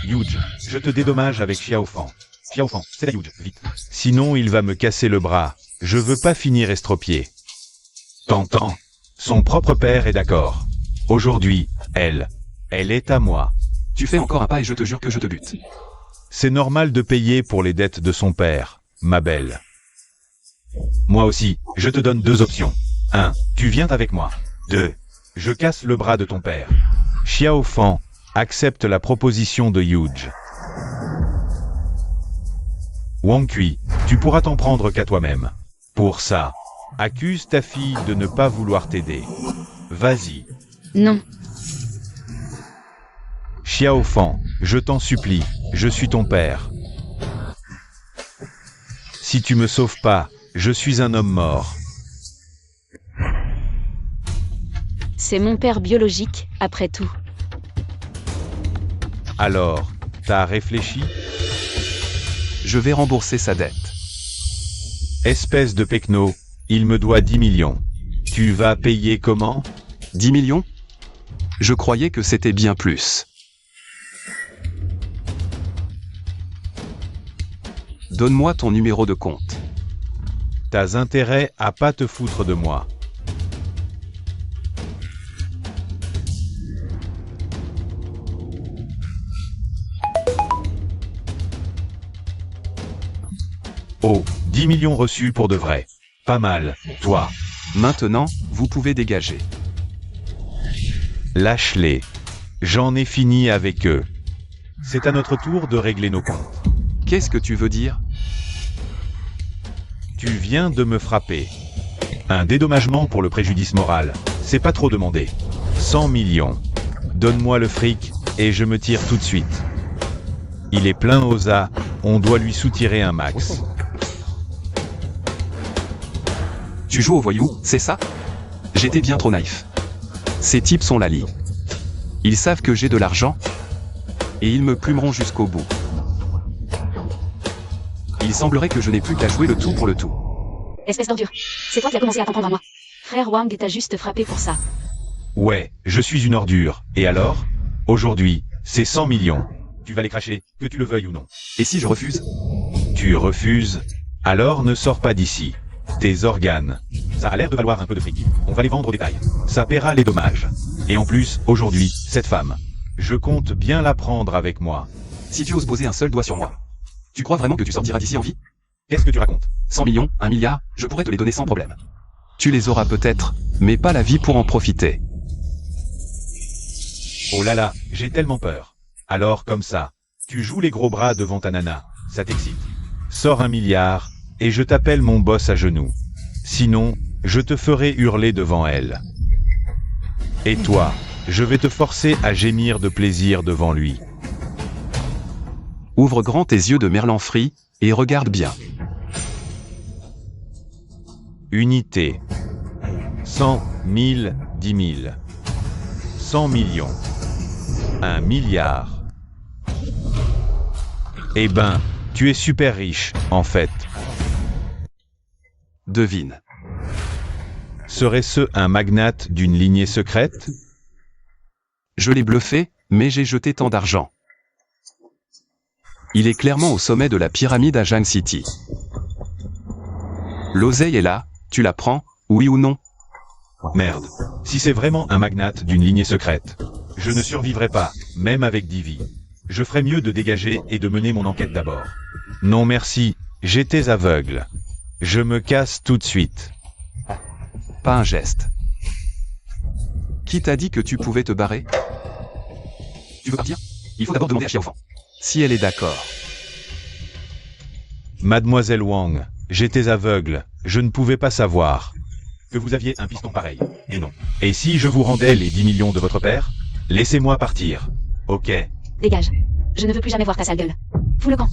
Yuge, je te dédommage avec Xiaofang. Xiaofang, c'est la Yuge, vite. Sinon il va me casser le bras. Je veux pas finir estropié. T'entends? Son propre père est d'accord. Aujourd'hui, elle est à moi. Tu fais encore un pas et je te jure que je te bute. C'est normal de payer pour les dettes de son père, ma belle. Moi aussi, je te donne deux options. 1. Tu viens avec moi. 2. Je casse le bras de ton père. Xiaofang accepte la proposition de Yuge. Wang Kui, tu pourras t'en prendre qu'à toi-même. Pour ça, accuse ta fille de ne pas vouloir t'aider. Vas-y. Non. Xiaofang, je t'en supplie, je suis ton père. Si tu me sauves pas, je suis un homme mort. C'est mon père biologique, après tout. Alors, t'as réfléchi? Je vais rembourser sa dette. Espèce de pecno, il me doit 10 millions. Tu vas payer comment? 10 millions? Je croyais que c'était bien plus. Donne-moi ton numéro de compte. T'as intérêt à pas te foutre de moi. Oh, 10 millions reçus pour de vrai. Pas mal, toi. Maintenant, vous pouvez dégager. Lâche-les. J'en ai fini avec eux. C'est à notre tour de régler nos comptes. Qu'est-ce que tu veux dire? Tu viens de me frapper. Un dédommagement pour le préjudice moral. C'est pas trop demandé. 100 millions. Donne-moi le fric, et je me tire tout de suite. Il est plein aux as, on doit lui soutirer un max. Tu joues au voyou, c'est ça? J'étais bien trop naïf. Ces types sont la lie. Ils savent que j'ai de l'argent, et ils me plumeront jusqu'au bout. Il semblerait que je n'ai plus qu'à jouer le tout pour le tout. Espèce d'ordure. C'est toi qui as commencé à t'en prendre à moi. Frère Wang t'a juste frappé pour ça. Ouais, je suis une ordure. Et alors? Aujourd'hui, c'est 100 millions. Tu vas les cracher, que tu le veuilles ou non. Et si je refuse? Tu refuses? Alors ne sors pas d'ici. Tes organes. Ça a l'air de valoir un peu de fric. On va les vendre au détail. Ça paiera les dommages. Et en plus, aujourd'hui, cette femme. Je compte bien la prendre avec moi. Si tu oses poser un seul doigt sur moi, tu crois vraiment que tu sortiras d'ici en vie? Qu'est-ce que tu racontes? 100 millions, 1 milliard, je pourrais te les donner sans problème. Tu les auras peut-être, mais pas la vie pour en profiter. Oh là là, j'ai tellement peur. Alors comme ça, tu joues les gros bras devant ta nana. Ça t'excite. Sors 1 milliard, et je t'appelle mon boss à genoux. Sinon, je te ferai hurler devant elle. Et toi, je vais te forcer à gémir de plaisir devant lui. Ouvre grand tes yeux de merlan frit, et regarde bien. Unité. 100 000, 10 000. 100 millions. 1 milliard. Eh ben, tu es super riche, en fait. Devine. Serait-ce un magnate d'une lignée secrète? Je l'ai bluffé, mais j'ai jeté tant d'argent. Il est clairement au sommet de la pyramide à Jang City. L'oseille est là, tu la prends, oui ou non? Merde. Si c'est vraiment un magnate d'une lignée secrète, je ne survivrai pas, même avec Divi. Je ferais mieux de dégager et de mener mon enquête d'abord. Non merci, j'étais aveugle. Je me casse tout de suite. Pas un geste. Qui t'a dit que tu pouvais te barrer? Tu veux partir? Il faut d'abord demander à Xiaofang. Si elle est d'accord. Mademoiselle Wang, j'étais aveugle, je ne pouvais pas savoir que vous aviez un piston pareil. Et non. Et si je vous rendais les 10 millions de votre père? Laissez-moi partir. Ok. Dégage. Je ne veux plus jamais voir ta sale gueule. Fous le camp.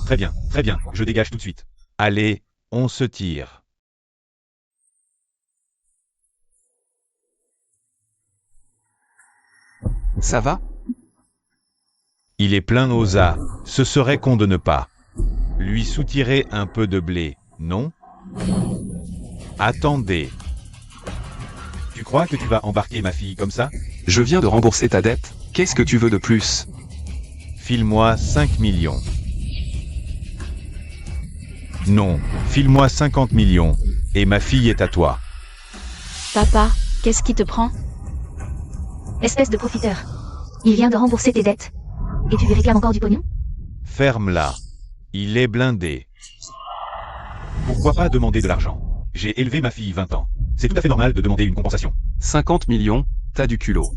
Très bien, je dégage tout de suite. Allez, on se tire. Ça va? Il est plein aux as, ce serait con de ne pas lui soutirer un peu de blé, non? Attendez. Tu crois que tu vas embarquer ma fille comme ça? Je viens de rembourser ta dette, qu'est-ce que tu veux de plus? File-moi 5 millions. Non, file-moi 50 millions, et ma fille est à toi. Papa, qu'est-ce qui te prend? Espèce de profiteur. Il vient de rembourser tes dettes. Et tu lui réclames encore du pognon? Ferme-la. Il est blindé. Pourquoi pas demander de l'argent? J'ai élevé ma fille 20 ans. C'est tout à fait normal de demander une compensation. 50 millions, t'as du culot.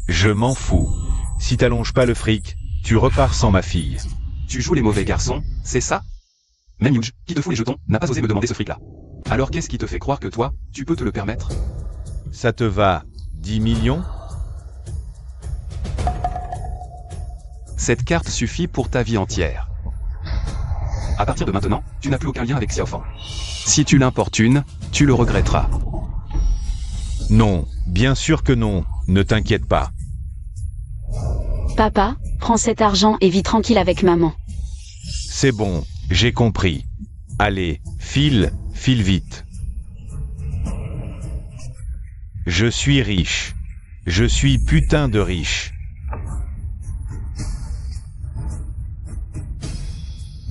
Je m'en fous. Si t'allonges pas le fric, tu repars sans ma fille. Tu joues les mauvais garçons, c'est ça? Même Yuge, qui te fout les jetons, n'a pas osé me demander ce fric-là. Alors qu'est-ce qui te fait croire que toi, tu peux te le permettre? Ça te va, 10 millions? Cette carte suffit pour ta vie entière. À partir de maintenant, tu n'as plus aucun lien avec Xiaofang. Si tu l'importunes, tu le regretteras. Non, bien sûr que non, ne t'inquiète pas. Papa, prends cet argent et vis tranquille avec maman. C'est bon, j'ai compris. Allez, file vite. Je suis riche. Je suis putain de riche.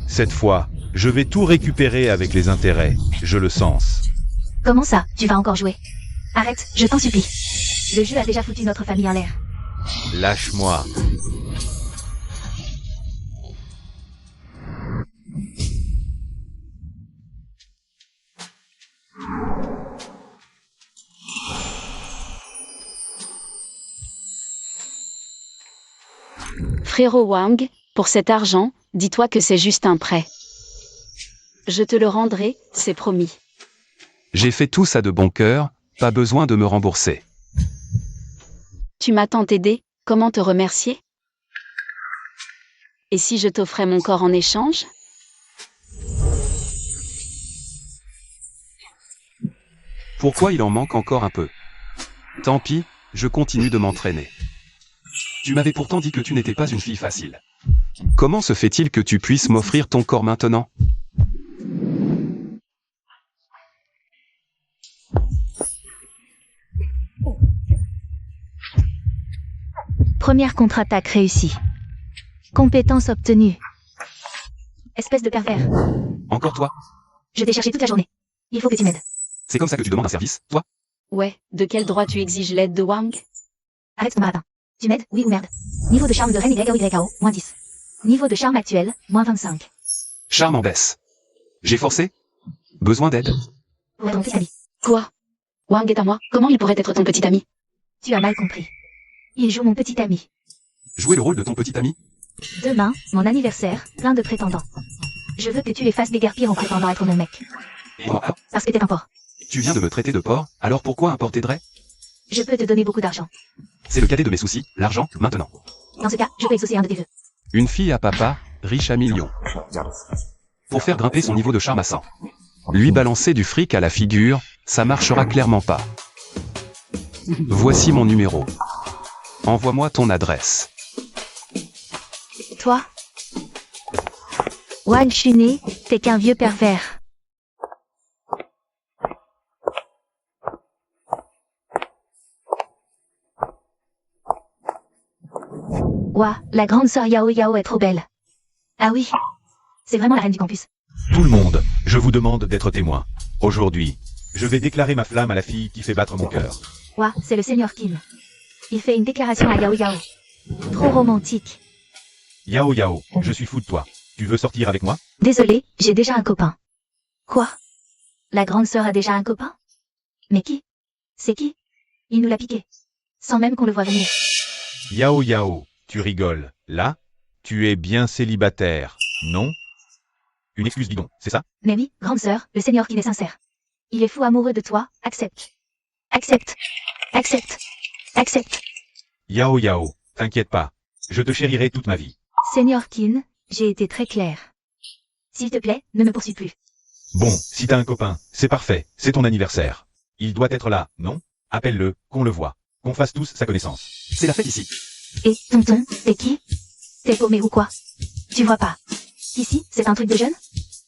Cette fois, je vais tout récupérer avec les intérêts, je le sens. Comment ça, tu vas encore jouer? Arrête, je t'en supplie. Le jeu a déjà foutu notre famille en l'air. Lâche-moi. Frérot Wang, pour cet argent, dis-toi que c'est juste un prêt. Je te le rendrai, c'est promis. J'ai fait tout ça de bon cœur, pas besoin de me rembourser. Tu m'as tant aidé, comment te remercier? Et si je t'offrais mon corps en échange? Pourquoi il en manque encore un peu? Tant pis, je continue de m'entraîner. Tu m'avais pourtant dit que tu n'étais pas une fille facile. Comment se fait-il que tu puisses m'offrir ton corps maintenant? Première contre-attaque réussie. Compétence obtenue. Espèce de pervers. Encore toi? Je t'ai cherché toute la journée. Il faut que tu m'aides. C'est comme ça que tu demandes un service, toi? Ouais, de quel droit tu exiges l'aide de Wang? Arrête ton baratin. Tu m'aides, oui ou merde? Niveau de charme de reine YO, moins 10. Niveau de charme actuel, moins 25. Charme en baisse. J'ai forcé? Besoin d'aide? Pour ton petit ami. Quoi? Wang est à moi, comment il pourrait être ton petit ami? Tu as mal compris. Il joue mon petit ami. Jouer le rôle de ton petit ami? Demain, mon anniversaire, plein de prétendants. Je veux que tu les fasses déguerpir en prétendant être mon mec. Et moi, Parce que t'es un porc. tu viens de me traiter de porc, alors pourquoi importer de vrai? Je peux te donner beaucoup d'argent. C'est le cadet de mes soucis, l'argent, maintenant. Dans ce cas, je peux exaucer un de tes vœux. Une fille à papa, riche à millions. Pour faire grimper son niveau de charme à 100. Lui balancer du fric à la figure, ça marchera clairement pas. Voici mon numéro. Envoie-moi ton adresse. Toi Wang Chuné, t'es qu'un vieux pervers. Ouah, la grande sœur Yao Yao est trop belle. Ah oui, c'est vraiment la reine du campus. Tout le monde, je vous demande d'être témoin. Aujourd'hui, je vais déclarer ma flamme à la fille qui fait battre mon cœur. Ouah, c'est le seigneur Kim. Il fait une déclaration à Yao Yao. Trop romantique. Yao Yao, je suis fou de toi. Tu veux sortir avec moi? Désolé, j'ai déjà un copain. Quoi? La grande sœur a déjà un copain? Mais qui? C'est qui? Il nous l'a piqué. Sans même qu'on le voie venir. Yao Yao, tu rigoles. Là, tu es bien célibataire, non? Une excuse, dis donc, c'est ça? Mais oui, grande sœur, le seigneur qui est sincère. Il est fou amoureux de toi, accepte. Accepte. Accepte. Accepte. Yao Yao, t'inquiète pas. Je te chérirai toute ma vie. Seigneur Kin, j'ai été très clair. S'il te plaît, ne me poursuis plus. Bon, si t'as un copain, c'est parfait, c'est ton anniversaire. Il doit être là, non? Appelle-le, qu'on le voit. Qu'on fasse tous sa connaissance. C'est la fête ici. Et, tonton, t'es qui? T'es paumé ou quoi? Tu vois pas? Ici, c'est un truc de jeune?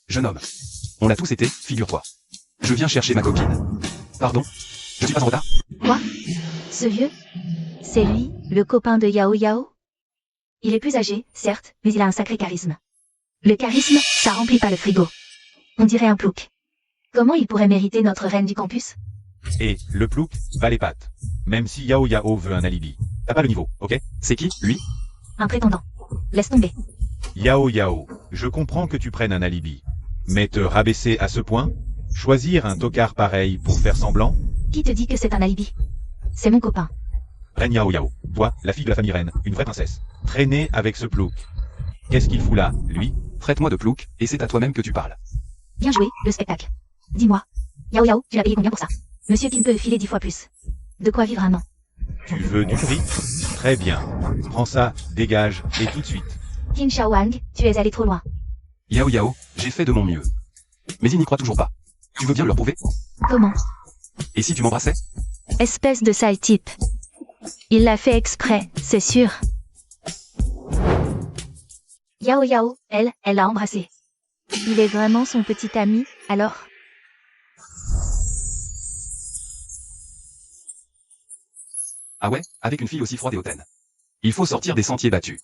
Jeune homme. On l'a tous été, figure-toi. Je viens chercher ma copine. Pardon? Je suis pas en retard? Quoi? Ce vieux? C'est lui, le copain de Yao Yao? Il est plus âgé, certes, mais il a un sacré charisme. Le charisme, ça remplit pas le frigo. On dirait un plouc. Comment il pourrait mériter notre reine du campus? Et, le plouc, bat les pattes. Même si Yao Yao veut un alibi. T'as pas le niveau, ok? C'est qui, lui? Un prétendant. Laisse tomber. Yao Yao, je comprends que tu prennes un alibi. Mais te rabaisser à ce point? Choisir un tocard pareil pour faire semblant? Qui te dit que c'est un alibi? C'est mon copain. Reine Yao Yao, toi, la fille de la famille reine, une vraie princesse. Traîner avec ce plouc. Qu'est-ce qu'il fout là, lui? Traite-moi de plouc, et c'est à toi-même que tu parles. Bien joué, le spectacle. Dis-moi. Yao Yao, tu l'as payé combien pour ça? Monsieur Kim peut filer 10 fois plus. De quoi vivre un an. Tu veux du fric? Très bien. Prends ça, dégage, et tout de suite. Qin Shao Wang, tu es allé trop loin. Yao Yao, j'ai fait de mon mieux. Mais ils n'y croient toujours pas. Tu veux bien leur prouver? Comment? Et si tu m'embrassais? Espèce de sale type. Il l'a fait exprès, c'est sûr. Yao Yao, elle l'a embrassé. Il est vraiment son petit ami, alors? Ah ouais, avec une fille aussi froide et hautaine. Il faut sortir des sentiers battus.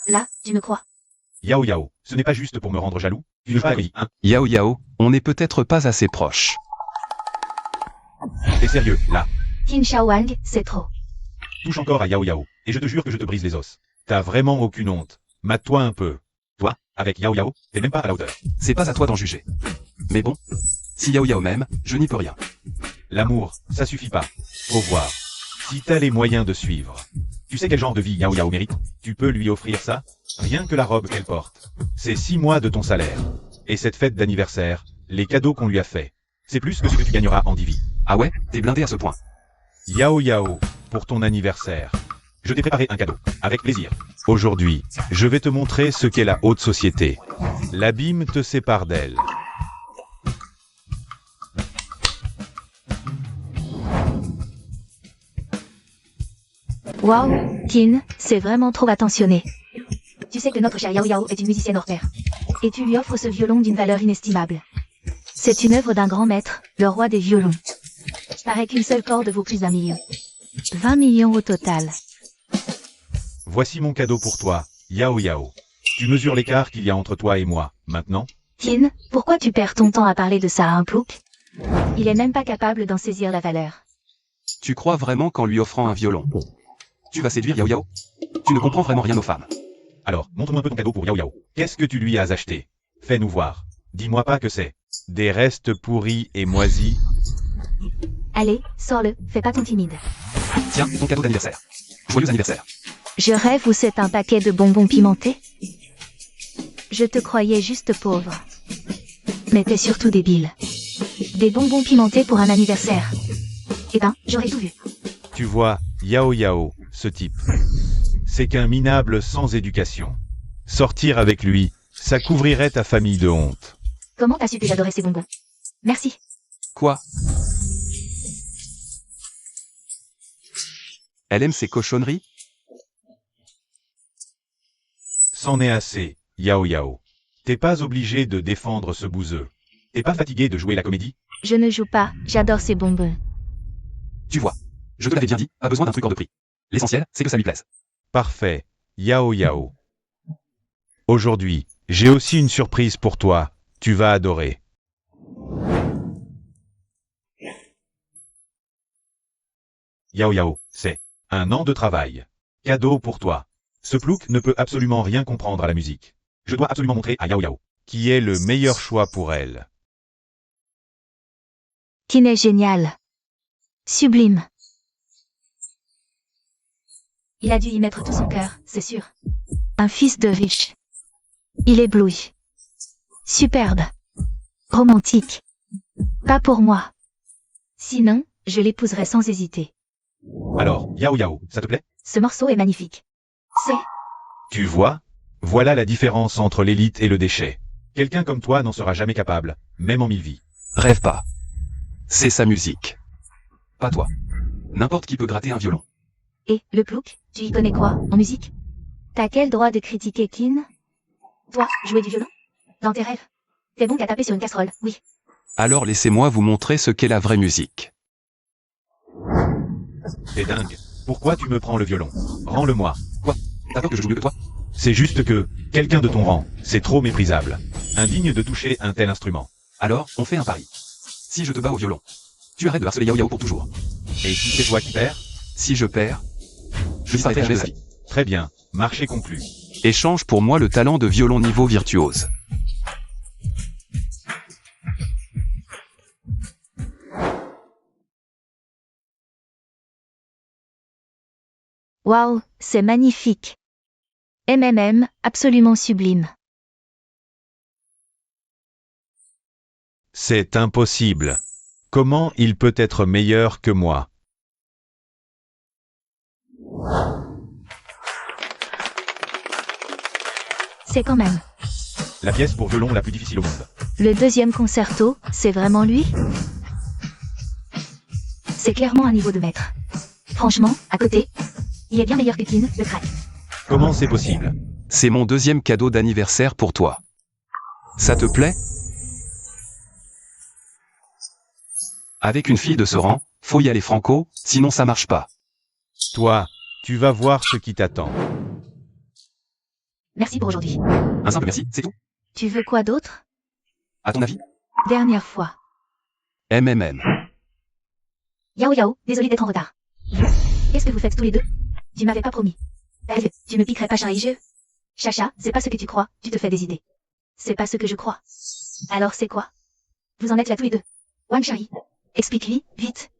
Là, tu me crois. Yao Yao, ce n'est pas juste pour me rendre jaloux. Tu veux pas, oui, hein? Yao Yao, on n'est peut-être pas assez proches. T'es sérieux, là? Qin Shaowang, c'est trop. Touche encore à Yao Yao, et je te jure que je te brise les os. T'as vraiment aucune honte. Mate-toi un peu. Toi, avec Yao Yao, t'es même pas à la hauteur. C'est pas à toi d'en juger. Mais bon, si Yao Yao m'aime, je n'y peux rien. L'amour, ça suffit pas. Faut voir. Si t'as les moyens de suivre. Tu sais quel genre de vie Yao Yao mérite? Tu peux lui offrir ça? Rien que la robe qu'elle porte. C'est 6 mois de ton salaire. Et cette fête d'anniversaire, les cadeaux qu'on lui a fait. C'est plus que ce que tu gagneras en divi. Ah ouais, t'es blindé à ce point. Yao Yao, pour ton anniversaire. Je t'ai préparé un cadeau, avec plaisir. Aujourd'hui, je vais te montrer ce qu'est la haute société. L'abîme te sépare d'elle. Waouh, Qin, c'est vraiment trop attentionné. Tu sais que notre cher Yao Yao est une musicienne hors pair. Et tu lui offres ce violon d'une valeur inestimable. C'est une œuvre d'un grand maître, le roi des violons. Paraît qu'une seule corde vaut plus d'1 million. 20 millions au total. Voici mon cadeau pour toi, Yao Yao. Tu mesures l'écart qu'il y a entre toi et moi, maintenant? Qin, pourquoi tu perds ton temps à parler de ça à un plouc? Il est même pas capable d'en saisir la valeur. Tu crois vraiment qu'en lui offrant un violon, tu vas séduire Yao Yao? Tu ne comprends vraiment rien aux femmes. Alors, montre-moi un peu ton cadeau pour Yao Yao. Qu'est-ce que tu lui as acheté? Fais-nous voir. Dis-moi pas que c'est des restes pourris et moisis. Allez, sors-le, fais pas ton timide. Tiens, ton cadeau d'anniversaire. Joyeux anniversaire. Je rêve ou c'est un paquet de bonbons pimentés? Je te croyais juste pauvre. Mais t'es surtout débile. Des bonbons pimentés pour un anniversaire. Eh ben, j'aurais tout vu. Tu vois, Yao Yao, ce type. C'est qu'un minable sans éducation. Sortir avec lui, ça couvrirait ta famille de honte. Comment t'as su que j'adorais ces bonbons? Merci. Quoi? Elle aime ces cochonneries? C'en est assez, Yao Yao. T'es pas obligé de défendre ce bouseux. T'es pas fatigué de jouer la comédie? Je ne joue pas, j'adore ces bonbons. Tu vois, je te l'avais bien dit, pas besoin d'un truc hors de prix. L'essentiel, c'est que ça lui plaise. Parfait, Yao Yao. Aujourd'hui, j'ai aussi une surprise pour toi, tu vas adorer. Yao Yao, c'est un an de travail. Cadeau pour toi. Ce plouc ne peut absolument rien comprendre à la musique. Je dois absolument montrer à Yao Yao qui est le meilleur choix pour elle. Qin est génial. Sublime. Il a dû y mettre tout son cœur, c'est sûr. Un fils de riche. Il éblouit. Superbe. Romantique. Pas pour moi. Sinon, je l'épouserais sans hésiter. Alors, Yao Yao, ça te plaît? Ce morceau est magnifique. C'est... Tu vois? Voilà la différence entre l'élite et le déchet. Quelqu'un comme toi n'en sera jamais capable, même en 1000 vies. Rêve pas. C'est sa musique. Pas toi. N'importe qui peut gratter un violon. Et, le plouc, tu y connais quoi, en musique? T'as quel droit de critiquer Qin? Toi, jouer du violon? Dans tes rêves? T'es bon qu'à taper sur une casserole, oui. Alors laissez-moi vous montrer ce qu'est la vraie musique. T'es dingue. Pourquoi tu me prends le violon? Rends-le-moi. Quoi? T'as peur que je joue mieux que toi? C'est juste que, quelqu'un de ton rang, c'est trop méprisable. Indigne de toucher un tel instrument. Alors, on fait un pari. Si je te bats au violon, tu arrêtes de harceler Yao Yao pour toujours. Et si c'est toi qui perds? Si je perds, je disparaîtrai jamais de la vie. Très bien, marché conclu. Échange pour moi le talent de violon niveau virtuose. Waouh, c'est magnifique. Absolument sublime. C'est impossible. Comment il peut être meilleur que moi? C'est quand même. La pièce pour violon la plus difficile au monde. Le deuxième concerto, c'est vraiment lui? C'est clairement un niveau de maître. Franchement, à côté, il est bien meilleur que Qin, le crack. Comment c'est possible? C'est mon deuxième cadeau d'anniversaire pour toi. Ça te plaît? Avec une fille de ce rang, faut y aller franco, sinon ça marche pas. Toi, tu vas voir ce qui t'attend. Merci pour aujourd'hui. Un simple merci, c'est tout. Tu veux quoi d'autre? À ton avis? Dernière fois. MMM. Yao Yao, désolé d'être en retard. Qu'est-ce que vous faites tous les deux? Tu m'avais pas promis. Tu me piquerais pas Charlie. Chacha, c'est pas ce que tu crois, tu te fais des idées. C'est pas ce que je crois. Alors c'est quoi? Vous en êtes là tous les deux. Wang Shari, explique-lui, vite.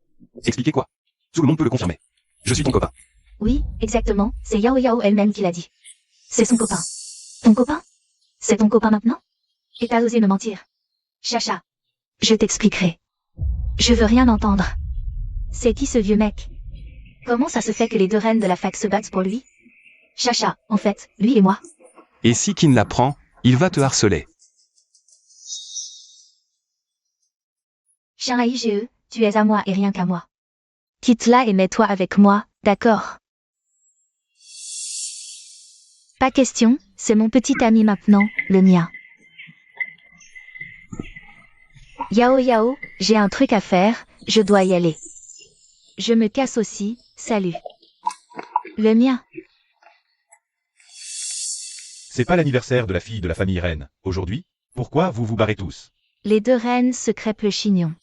Expliquez quoi? Tout le monde peut le confirmer. Je suis ton copain. Oui, exactement, c'est Yao Yao elle-même qui l'a dit. C'est son copain. Ton copain? C'est ton copain maintenant? Et t'as osé me mentir. Chacha. Je t'expliquerai. Je veux rien entendre. C'est qui ce vieux mec? Comment ça se fait que les deux reines de la fac se battent pour lui? Chacha, en fait, lui et moi. Et si Kin l'apprend, il va te harceler. Sharaï GE, tu es à moi et rien qu'à moi. Quitte-la et mets-toi avec moi, d'accord? Pas question, c'est mon petit ami maintenant, le mien. Yao Yao, j'ai un truc à faire, je dois y aller. Je me casse aussi, salut. Le mien. C'est pas l'anniversaire de la fille de la famille reine, aujourd'hui? Pourquoi vous vous barrez tous? Les deux reines se crêpent le chignon.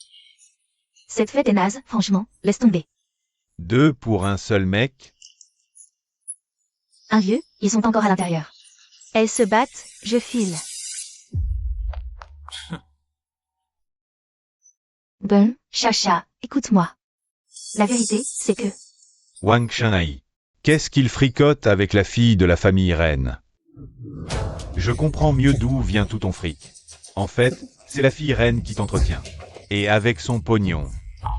Cette fête est naze, franchement, laisse tomber. 2 pour un seul mec? Un vieux, ils sont encore à l'intérieur. Elles se battent, je file. Bon, Chacha, écoute-moi. La vérité, c'est que... Wang Shanai. Qu'est-ce qu'il fricote avec la fille de la famille reine? Je comprends mieux d'où vient tout ton fric. En fait, c'est la fille reine qui t'entretient. Et avec son pognon.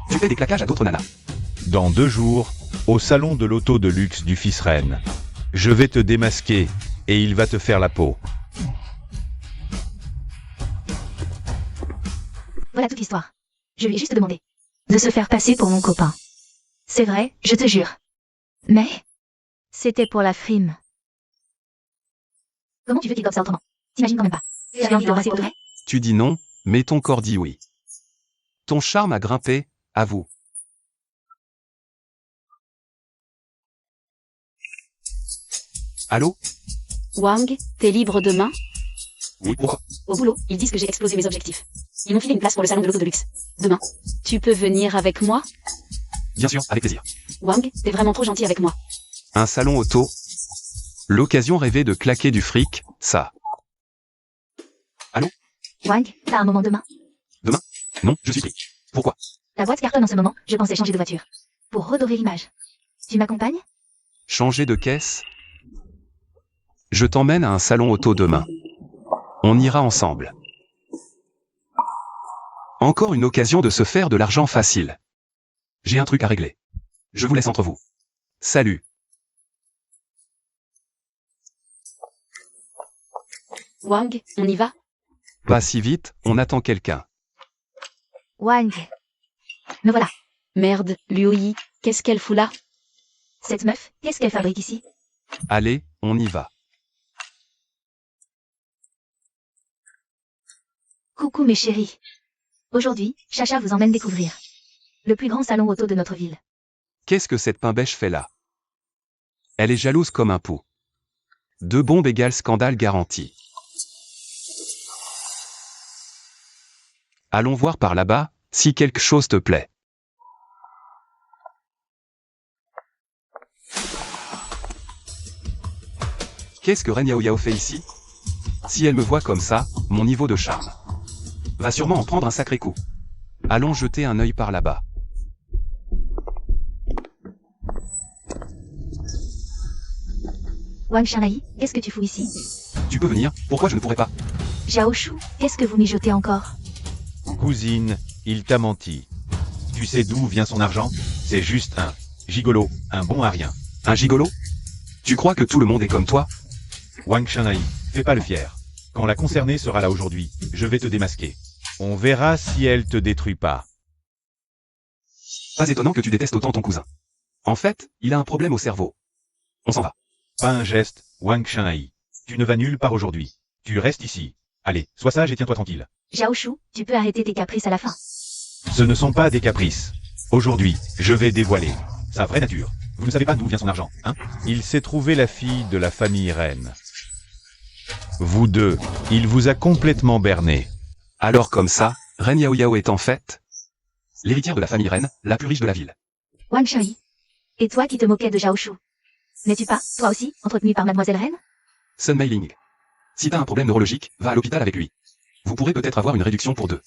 Tu fais des claquages à d'autres nanas. Dans 2 jours, au salon de l'auto de luxe du fils reine. Je vais te démasquer, et il va te faire la peau. Voilà toute l'histoire. Je lui ai juste demandé de se faire passer pour mon copain. C'est vrai, je te jure. Mais... c'était pour la frime. Comment tu veux qu'il gobe ça autrement? T'imagines quand même pas. J'avais envie d'embrasser Audrey. Tu dis non, mais ton corps dit oui. Ton charme a grimpé, avoue. Allô? Wang, t'es libre demain? Oui, pourquoi? Au boulot, ils disent que j'ai explosé mes objectifs. Ils m'ont filé une place pour le salon de l'auto de luxe. Demain. Tu peux venir avec moi? Bien sûr, avec plaisir. Wang, t'es vraiment trop gentil avec moi. Un salon auto. L'occasion rêvée de claquer du fric, ça. Allô? Wang, t'as un moment demain? Non, je suis pris. Pourquoi? La boîte cartonne en ce moment, je pensais changer de voiture. Pour redorer l'image. Tu m'accompagnes? Changer de caisse? Je t'emmène à un salon auto demain. On ira ensemble. Encore une occasion de se faire de l'argent facile. J'ai un truc à régler. Je vous laisse entre vous. Salut. Wang, on y va? Pas si vite, on attend quelqu'un. Wang. Me voilà. Merde, Liuyi, qu'est-ce qu'elle fout là? Cette meuf, qu'est-ce qu'elle fabrique ici? Allez, on y va. Coucou mes chéris. Aujourd'hui, Chacha vous emmène découvrir le plus grand salon auto de notre ville. Qu'est-ce que cette pimbèche fait là? Elle est jalouse comme un pou. 2 bombes égale scandale garanti. Allons voir par là-bas, si quelque chose te plaît. Qu'est-ce que Ren Yao Yao fait ici? Si elle me voit comme ça, mon niveau de charme va sûrement en prendre un sacré coup. Allons jeter un œil par là-bas. Wang Shanai, qu'est-ce que tu fous ici? Tu peux venir, pourquoi je ne pourrais pas? Zhao Shu, qu'est-ce que vous mijotez encore? Cousine, il t'a menti. Tu sais d'où vient son argent? C'est juste un gigolo, un bon à rien. Un gigolo? Tu crois que tout le monde est comme toi? Wang Shanai, fais pas le fier. Quand la concernée sera là aujourd'hui, je vais te démasquer. On verra si elle te détruit pas. Pas étonnant que tu détestes autant ton cousin. En fait, il a un problème au cerveau. On s'en va. Pas un geste, Wang Shanai. Tu ne vas nulle part aujourd'hui. Tu restes ici. Allez, sois sage et tiens-toi tranquille. Zhao Shu, tu peux arrêter tes caprices à la fin. Ce ne sont pas des caprices. Aujourd'hui, je vais dévoiler sa vraie nature. Vous ne savez pas d'où vient son argent, hein? Il s'est trouvé la fille de la famille Ren. Vous deux, il vous a complètement berné. Alors comme ça, Ren Yao Yao est en fait l'héritière de la famille Ren, la plus riche de la ville. Wang Shui. Et toi qui te moquais de Zhao Shu. N'es-tu pas, toi aussi, entretenu par Mademoiselle Ren? Sun Mei Ling. Si t'as un problème neurologique, va à l'hôpital avec lui. Vous pourrez peut-être avoir une réduction pour 2.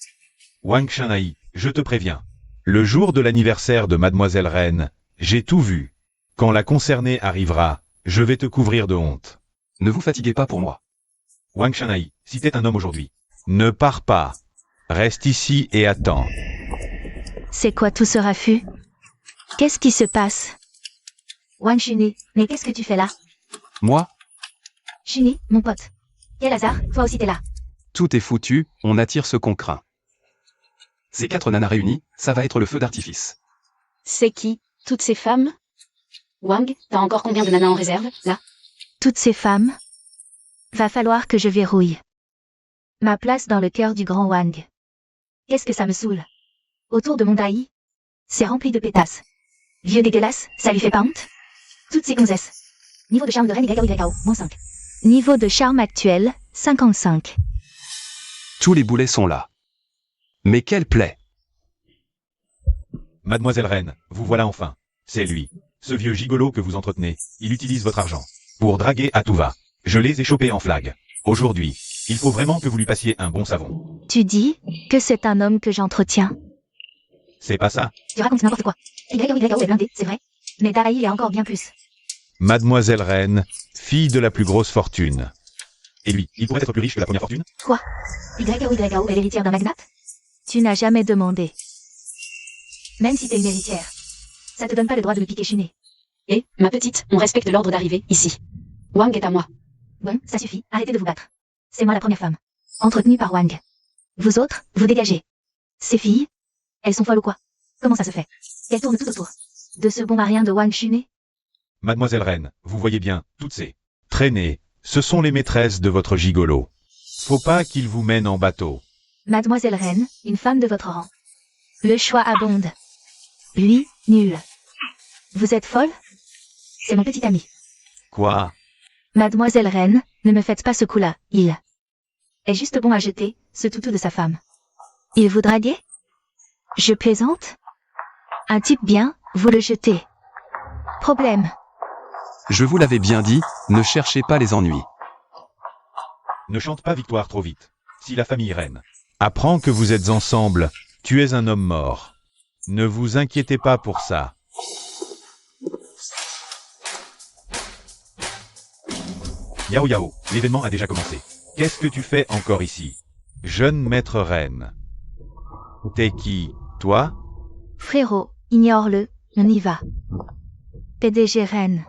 Wang Shanai, je te préviens. Le jour de l'anniversaire de Mademoiselle Ren, j'ai tout vu. Quand la concernée arrivera, je vais te couvrir de honte. Ne vous fatiguez pas pour moi. Wang Shanai, si t'es un homme aujourd'hui, ne pars pas. Reste ici et attends. C'est quoi tout ce raffut? Qu'est-ce qui se passe? Wang Shuni, mais qu'est-ce que tu fais là? Moi, Shuni, mon pote. Quel hasard, toi aussi t'es là. tout est foutu, on attire ce qu'on craint. Ces 4 nanas réunies, ça va être le feu d'artifice. C'est qui, toutes ces femmes? Wang, t'as encore combien de nanas en réserve, là? Toutes ces femmes? Va falloir que je verrouille ma place dans le cœur du grand Wang. Qu'est-ce que ça me saoule? Autour de mon taillis, c'est rempli de pétasses. Vieux dégueulasse, ça lui fait pas honte? Toutes ces gonzesses. Niveau de charme de Ren YKO, -5. Niveau de charme actuel, 55. Tous les boulets sont là. Mais quelle plaie! Mademoiselle Ren, vous voilà enfin. C'est lui. Ce vieux gigolo que vous entretenez, il utilise votre argent. Pour draguer à tout va. Je les ai chopés en flag. Aujourd'hui, il faut vraiment que vous lui passiez un bon savon. Tu dis que c'est un homme que j'entretiens. C'est pas ça? Tu racontes n'importe quoi. YKO est blindé, c'est vrai. Mais Daraï il est encore bien plus. Mademoiselle Ren, fille de la plus grosse fortune. Et lui, il pourrait être plus riche que la première fortune? Quoi? YKO est l'héritière d'un magnate? Tu n'as jamais demandé. Même si t'es une héritière, ça te donne pas le droit de me piquer Shuni. Et, ma petite, on respecte l'ordre d'arrivée, ici. Wang est à moi. Bon, ça suffit, arrêtez de vous battre. C'est moi la première femme. Entretenue par Wang. Vous autres, vous dégagez. Ces filles, elles sont folles ou quoi? Comment ça se fait? Elles tournent tout autour de ce bon marien de Wang Shuni? Mademoiselle Ren, vous voyez bien, toutes ces traînées, ce sont les maîtresses de votre gigolo. Faut pas qu'il vous mène en bateau. Mademoiselle Ren, une femme de votre rang. Le choix abonde. Lui, nul. Vous êtes folle? C'est mon petit ami. Quoi? Mademoiselle Ren, ne me faites pas ce coup-là, il est juste bon à jeter, ce toutou de sa femme. Il vous draguait? Je plaisante? Un type bien, vous le jetez. Problème. Je vous l'avais bien dit, ne cherchez pas les ennuis. Ne chante pas victoire trop vite. Si la famille Ren apprend que vous êtes ensemble, tu es un homme mort. Ne vous inquiétez pas pour ça. Yao Yao, l'événement a déjà commencé. Qu'est-ce que tu fais encore ici? Jeune maître Ren. T'es qui, toi? Frérot, ignore-le, on y va. PDG Ren.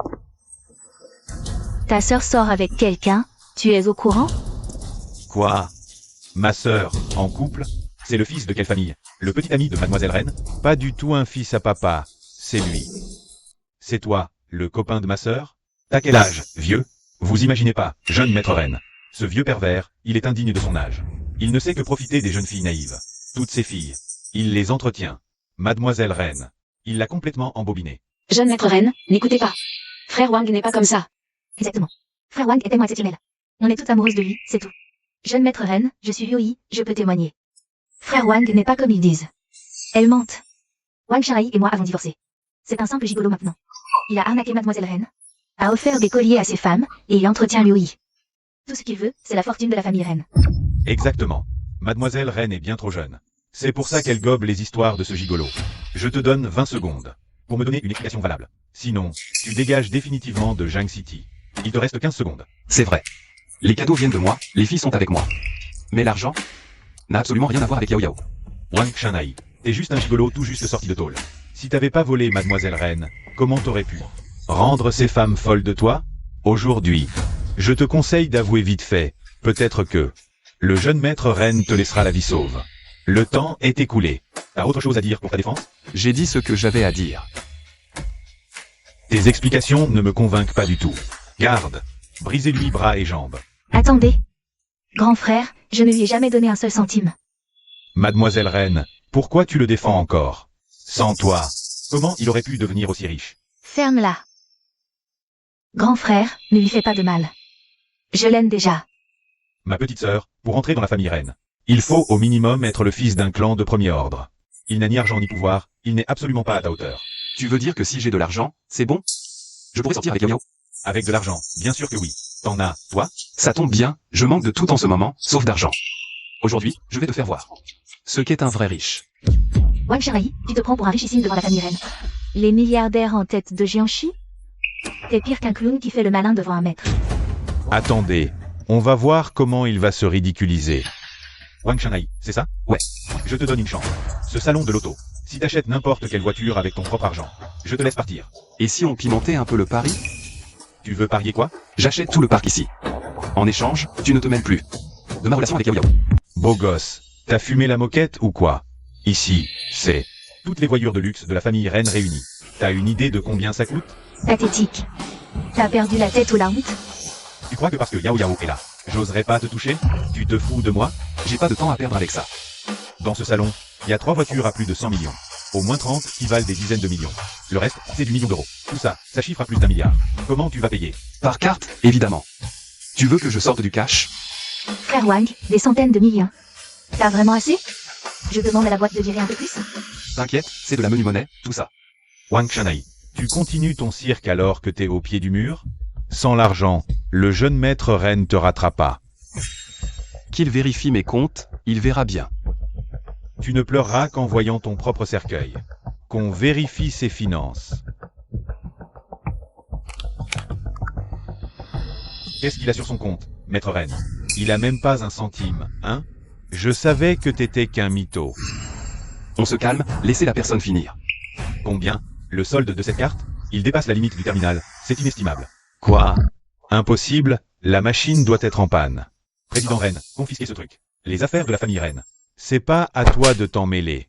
Ta sœur sort avec quelqu'un, tu es au courant? Quoi? Ma sœur, en couple? C'est le fils de quelle famille? Le petit ami de Mademoiselle Ren? Pas du tout un fils à papa, c'est lui. C'est toi, le copain de ma sœur? T'as quel âge, vieux? Vous imaginez pas, jeune maître Ren. Ce vieux pervers, il est indigne de son âge. Il ne sait que profiter des jeunes filles naïves. Toutes ces filles, il les entretient. Mademoiselle Ren, il l'a complètement embobinée. Jeune maître Ren, n'écoutez pas. Frère Wang n'est pas comme ça. Exactement. Frère Wang est tellement exceptionnel. On est toutes amoureuses de lui, c'est tout. Jeune maître Ren, je suis Yoi, je peux témoigner. Frère Wang n'est pas comme ils disent. Elles mentent. Wang Shai et moi avons divorcé. C'est un simple gigolo maintenant. Il a arnaqué Mademoiselle Ren, a offert des colliers à ses femmes, et il entretient Yoi. Tout ce qu'il veut, c'est la fortune de la famille Ren. Exactement. Mademoiselle Ren est bien trop jeune. C'est pour ça qu'elle gobe les histoires de ce gigolo. Je te donne 20 secondes pour me donner une explication valable. Sinon, tu dégages définitivement de Jang City. Il te reste 15 secondes. C'est vrai. Les cadeaux viennent de moi, les filles sont avec moi. Mais l'argent n'a absolument rien à voir avec Yao Yao. Wang Shanai, t'es juste un gigolo tout juste sorti de tôle. Si t'avais pas volé Mademoiselle Ren, comment t'aurais pu rendre ces femmes folles de toi? Aujourd'hui, je te conseille d'avouer vite fait, peut-être que le jeune maître Ren te laissera la vie sauve. Le temps est écoulé. T'as autre chose à dire pour ta défense? J'ai dit ce que j'avais à dire. Tes explications ne me convainquent pas du tout. Garde, brisez-lui bras et jambes. Attendez. Grand frère, je ne lui ai jamais donné un seul centime. Mademoiselle Ren, pourquoi tu le défends encore? Sans toi, comment il aurait pu devenir aussi riche? Ferme-la. Grand frère, ne lui fais pas de mal. Je l'aime déjà. Ma petite sœur, pour entrer dans la famille reine, il faut au minimum être le fils d'un clan de premier ordre. Il n'a ni argent ni pouvoir, il n'est absolument pas à ta hauteur. Tu veux dire que si j'ai de l'argent, c'est bon? Je pourrais sortir avec Yao Yao? Avec de l'argent, bien sûr que oui. T'en as, toi? Ça tombe bien, je manque de tout en ce moment, sauf d'argent. Aujourd'hui, je vais te faire voir ce qu'est un vrai riche. Wang Shanghai, tu te prends pour un richissime devant la famille reine. Les milliardaires en tête de Jiangxi? T'es pire qu'un clown qui fait le malin devant un maître. Attendez, on va voir comment il va se ridiculiser. Wang Shanghai, c'est ça? Ouais. Je te donne une chance. Ce salon de l'auto. Si t'achètes n'importe quelle voiture avec ton propre argent, je te laisse partir. Et si on pimentait un peu le pari? Tu veux parier quoi? J'achète tout le parc ici. En échange, tu ne te mêles plus de ma relation avec Yao Yao. Beau gosse, t'as fumé la moquette ou quoi? Ici, c'est toutes les voitures de luxe de la famille reine réunies. T'as une idée de combien ça coûte? Pathétique. T'as perdu la tête ou la honte? Tu crois que parce que Yao Yao est là, j'oserais pas te toucher? Tu te fous de moi? J'ai pas de temps à perdre avec ça. Dans ce salon, il y a 3 voitures à plus de 100 millions. Au moins 30 qui valent des dizaines de millions. Le reste, c'est du million d'euros. Tout ça, ça chiffre à plus d'1 milliard. Comment tu vas payer? Par carte, évidemment. Tu veux que je sorte du cash? Frère Wang, des centaines de millions. T'as vraiment assez? Je demande à la boîte de virer un peu plus. T'inquiète, c'est de la menu monnaie, tout ça. Wang Shanghai, tu continues ton cirque alors que t'es au pied du mur? Sans l'argent, le jeune maître reine te rattrapera. Qu'il vérifie mes comptes, il verra bien. Tu ne pleureras qu'en voyant ton propre cercueil. Qu'on vérifie ses finances. Qu'est-ce qu'il a sur son compte, maître reine? Il a même pas un centime, hein? Je savais que t'étais qu'un mytho. On se calme, laissez la personne finir. Combien? Le solde de cette carte? Il dépasse la limite du terminal, c'est inestimable. Quoi? Impossible, la machine doit être en panne. Président Reine, confisquez ce truc. Les affaires de la famille Reine. C'est pas à toi de t'en mêler.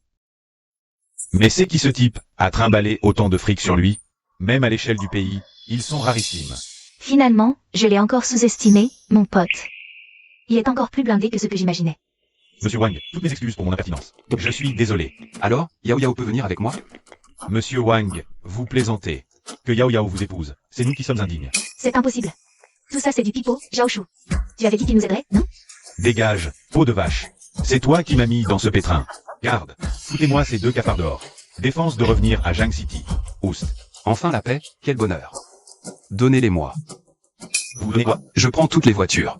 Mais c'est qui ce type, à trimballer autant de fric sur lui? Même à l'échelle du pays, ils sont rarissimes. Finalement, je l'ai encore sous-estimé, mon pote. Il est encore plus blindé que ce que j'imaginais. Monsieur Wang, toutes mes excuses pour mon impertinence. Je suis désolé. Alors, Yao Yao peut venir avec moi? Monsieur Wang, vous plaisantez. Que Yao Yao vous épouse, c'est nous qui sommes indignes. C'est impossible. Tout ça c'est du pipeau, Zhao-Shu. Tu avais dit qu'il nous aiderait, non? Dégage, peau de vache. C'est toi qui m'as mis dans ce pétrin. Garde, foutez-moi ces 2 cafards dehors. Défense de revenir à Jiang City. Oust. Enfin la paix, quel bonheur. Donnez-les-moi. Vous donnez quoi? Je prends toutes les voitures.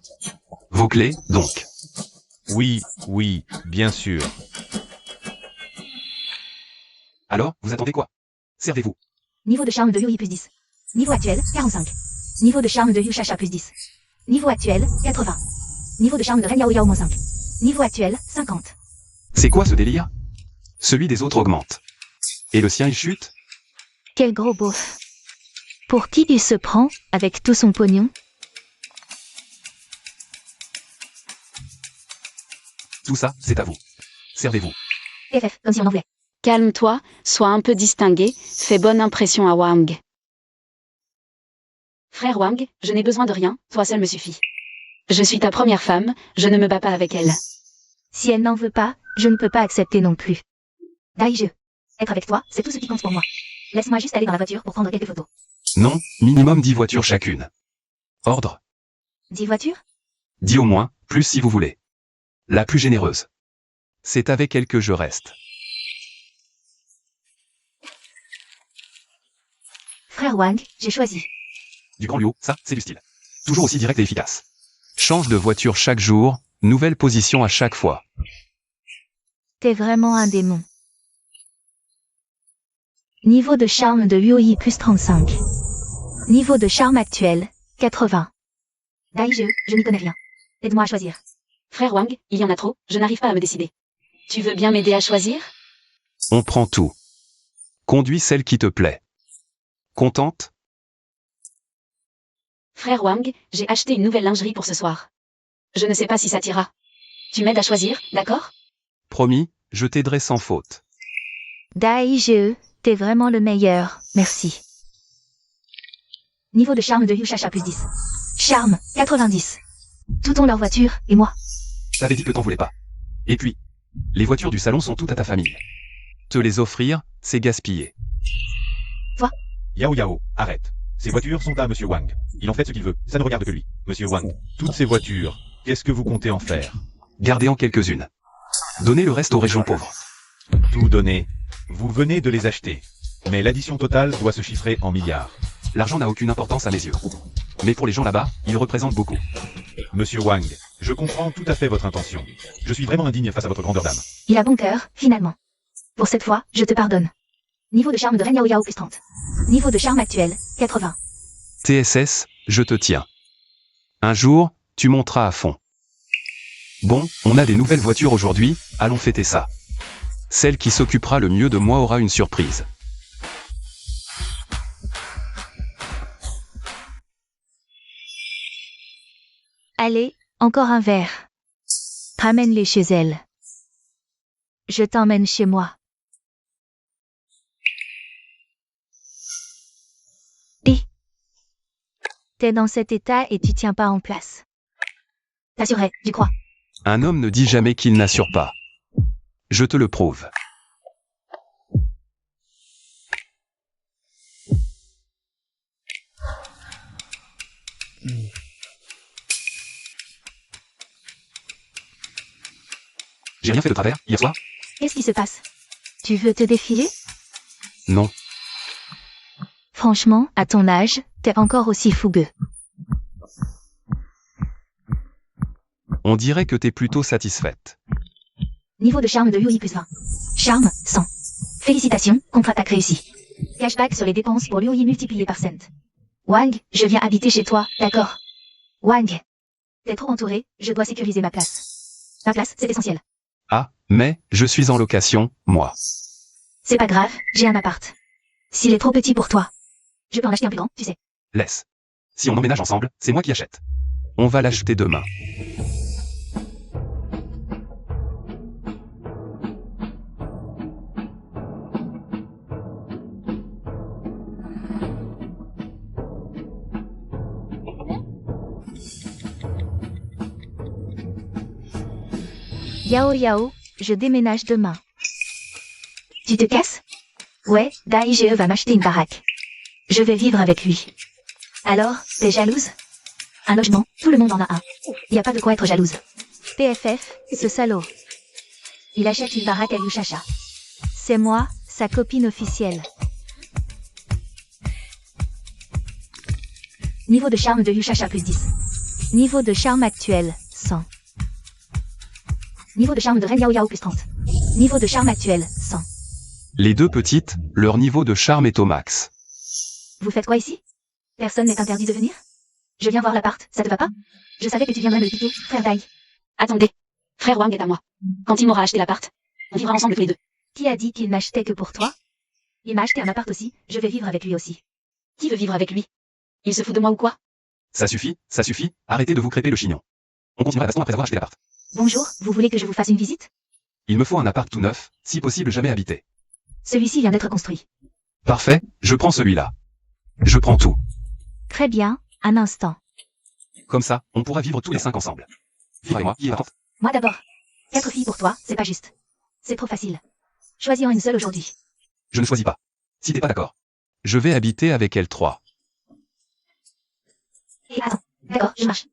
Vos clés, donc. Oui, oui, bien sûr. Alors, vous attendez quoi? Servez-vous. Niveau de charme de Yui plus 10. Niveau actuel, 45. Niveau de charme de Yu Chacha plus 10. Niveau actuel, 80. Niveau de charme de Ren Yao Yao moins 5. Niveau actuel, 50. C'est quoi ce délire? Celui des autres augmente. Et le sien il chute? Quel gros beauf. Pour qui il se prend, avec tout son pognon? Tout ça, c'est à vous. Servez-vous. FF, comme si on en voulait. Calme-toi, sois un peu distingué, fais bonne impression à Wang. Frère Wang, je n'ai besoin de rien, toi seul me suffit. Je suis ta première femme, je ne me bats pas avec elle. Si elle n'en veut pas, je ne peux pas accepter non plus. Daijeu. Être avec toi, c'est tout ce qui compte pour moi. Laisse-moi juste aller dans la voiture pour prendre quelques photos. Non, minimum 10 voitures chacune. Ordre. 10 voitures? 10 au moins, plus si vous voulez. La plus généreuse. C'est avec elle que je reste. Frère Wang, j'ai choisi. Du grand Luo, ça, c'est du style. Toujours aussi direct et efficace. Change de voiture chaque jour, nouvelle position à chaque fois. T'es vraiment un démon. Niveau de charme de Yui plus 35. Niveau de charme actuel, 80. Daijeu, je n'y connais rien. Aide-moi à choisir. Frère Wang, il y en a trop, je n'arrive pas à me décider. Tu veux bien m'aider à choisir? On prend tout. Conduis celle qui te plaît. Contente? Frère Wang, j'ai acheté une nouvelle lingerie pour ce soir. Je ne sais pas si ça t'ira. Tu m'aides à choisir, d'accord? Promis, je t'aiderai sans faute. Daijeu, t'es vraiment le meilleur, merci. Niveau de charme de Yu Chacha plus 10. Charme, 90. Tout ont leur voiture, et moi. T'avais dit que t'en voulais pas. Et puis, les voitures du salon sont toutes à ta famille. Te les offrir, c'est gaspiller. Yao Yao, arrête. Ces voitures sont à Monsieur Wang. Il en fait ce qu'il veut, ça ne regarde que lui. Monsieur Wang, toutes ces voitures, qu'est-ce que vous comptez en faire? Gardez en quelques-unes. Donnez le reste aux régions pauvres. Tout donner. Vous venez de les acheter. Mais l'addition totale doit se chiffrer en milliards. L'argent n'a aucune importance à mes yeux. Mais pour les gens là-bas, il représente beaucoup. Monsieur Wang, je comprends tout à fait votre intention. Je suis vraiment indigne face à votre grandeur d'âme. Il a bon cœur, finalement. Pour cette fois, je te pardonne. Niveau de charme de Ren Yao Yao plus 30. Niveau de charme actuel, 80. TSS, je te tiens. Un jour, tu monteras à fond. Bon, on a des nouvelles voitures aujourd'hui, allons fêter ça. Celle qui s'occupera le mieux de moi aura une surprise. Allez, encore un verre. Ramène-les chez elle. Je t'emmène chez moi. T'es dans cet état et tu tiens pas en place. T'assurerais, tu crois? Un homme ne dit jamais qu'il n'assure pas. Je te le prouve. J'ai rien fait de travers, hier soir? Qu'est-ce qui se passe? Tu veux te défiler? Non. Franchement, à ton âge, t'es encore aussi fougueux. On dirait que t'es plutôt satisfaite. Niveau de charme de Yui plus 20. Charme, 100. Félicitations, contre-attaque réussie. Cashback sur les dépenses pour Yui multiplié par cent. Wang, je viens habiter chez toi, d'accord? Wang. T'es trop entouré, je dois sécuriser ma place. Ma place, c'est essentiel. Ah, mais, je suis en location, moi. C'est pas grave, j'ai un appart. S'il est trop petit pour toi, je peux en acheter un plus grand, tu sais. Laisse. Si on emménage ensemble, c'est moi qui achète. On va l'acheter demain. Yao Yao, je déménage demain. Tu te casses? Ouais, Daige va m'acheter une baraque. Je vais vivre avec lui. Alors, t'es jalouse? Un logement, tout le monde en a un. Y a pas de quoi être jalouse. PFF, ce salaud. Il achète une baraque à Yushasha. C'est moi, sa copine officielle. Niveau de charme de Yushasha plus 10. Niveau de charme actuel, 100. Niveau de charme de Ren Yao Yao plus 30. Niveau de charme actuel, 100. Les deux petites, leur niveau de charme est au max. Vous faites quoi ici? Personne n'est interdit de venir? Je viens voir l'appart, ça te va pas? Je savais que tu viendrais me le piquer, frère Dai. Attendez. Frère Wang est à moi. Quand il m'aura acheté l'appart, on vivra ensemble tous les deux. Qui a dit qu'il n'achetait que pour toi? Il m'a acheté un appart aussi, je vais vivre avec lui aussi. Qui veut vivre avec lui? Il se fout de moi ou quoi? Ça suffit, arrêtez de vous crêper le chignon. On continuera Gaston après avoir acheté l'appart. Bonjour, vous voulez que je vous fasse une visite? Il me faut un appart tout neuf, si possible jamais habité. Celui-ci vient d'être construit. Parfait, je prends celui-là. Je prends tout. Très bien, un instant. Comme ça, on pourra vivre tous les 5 ensemble. Vivre et moi, qui est attente. Moi d'abord. 4 filles pour toi, c'est pas juste. C'est trop facile. Choisis en une seule aujourd'hui. Je ne choisis pas. Si t'es pas d'accord. Je vais habiter avec elle 3. Et attends, d'accord, je marche.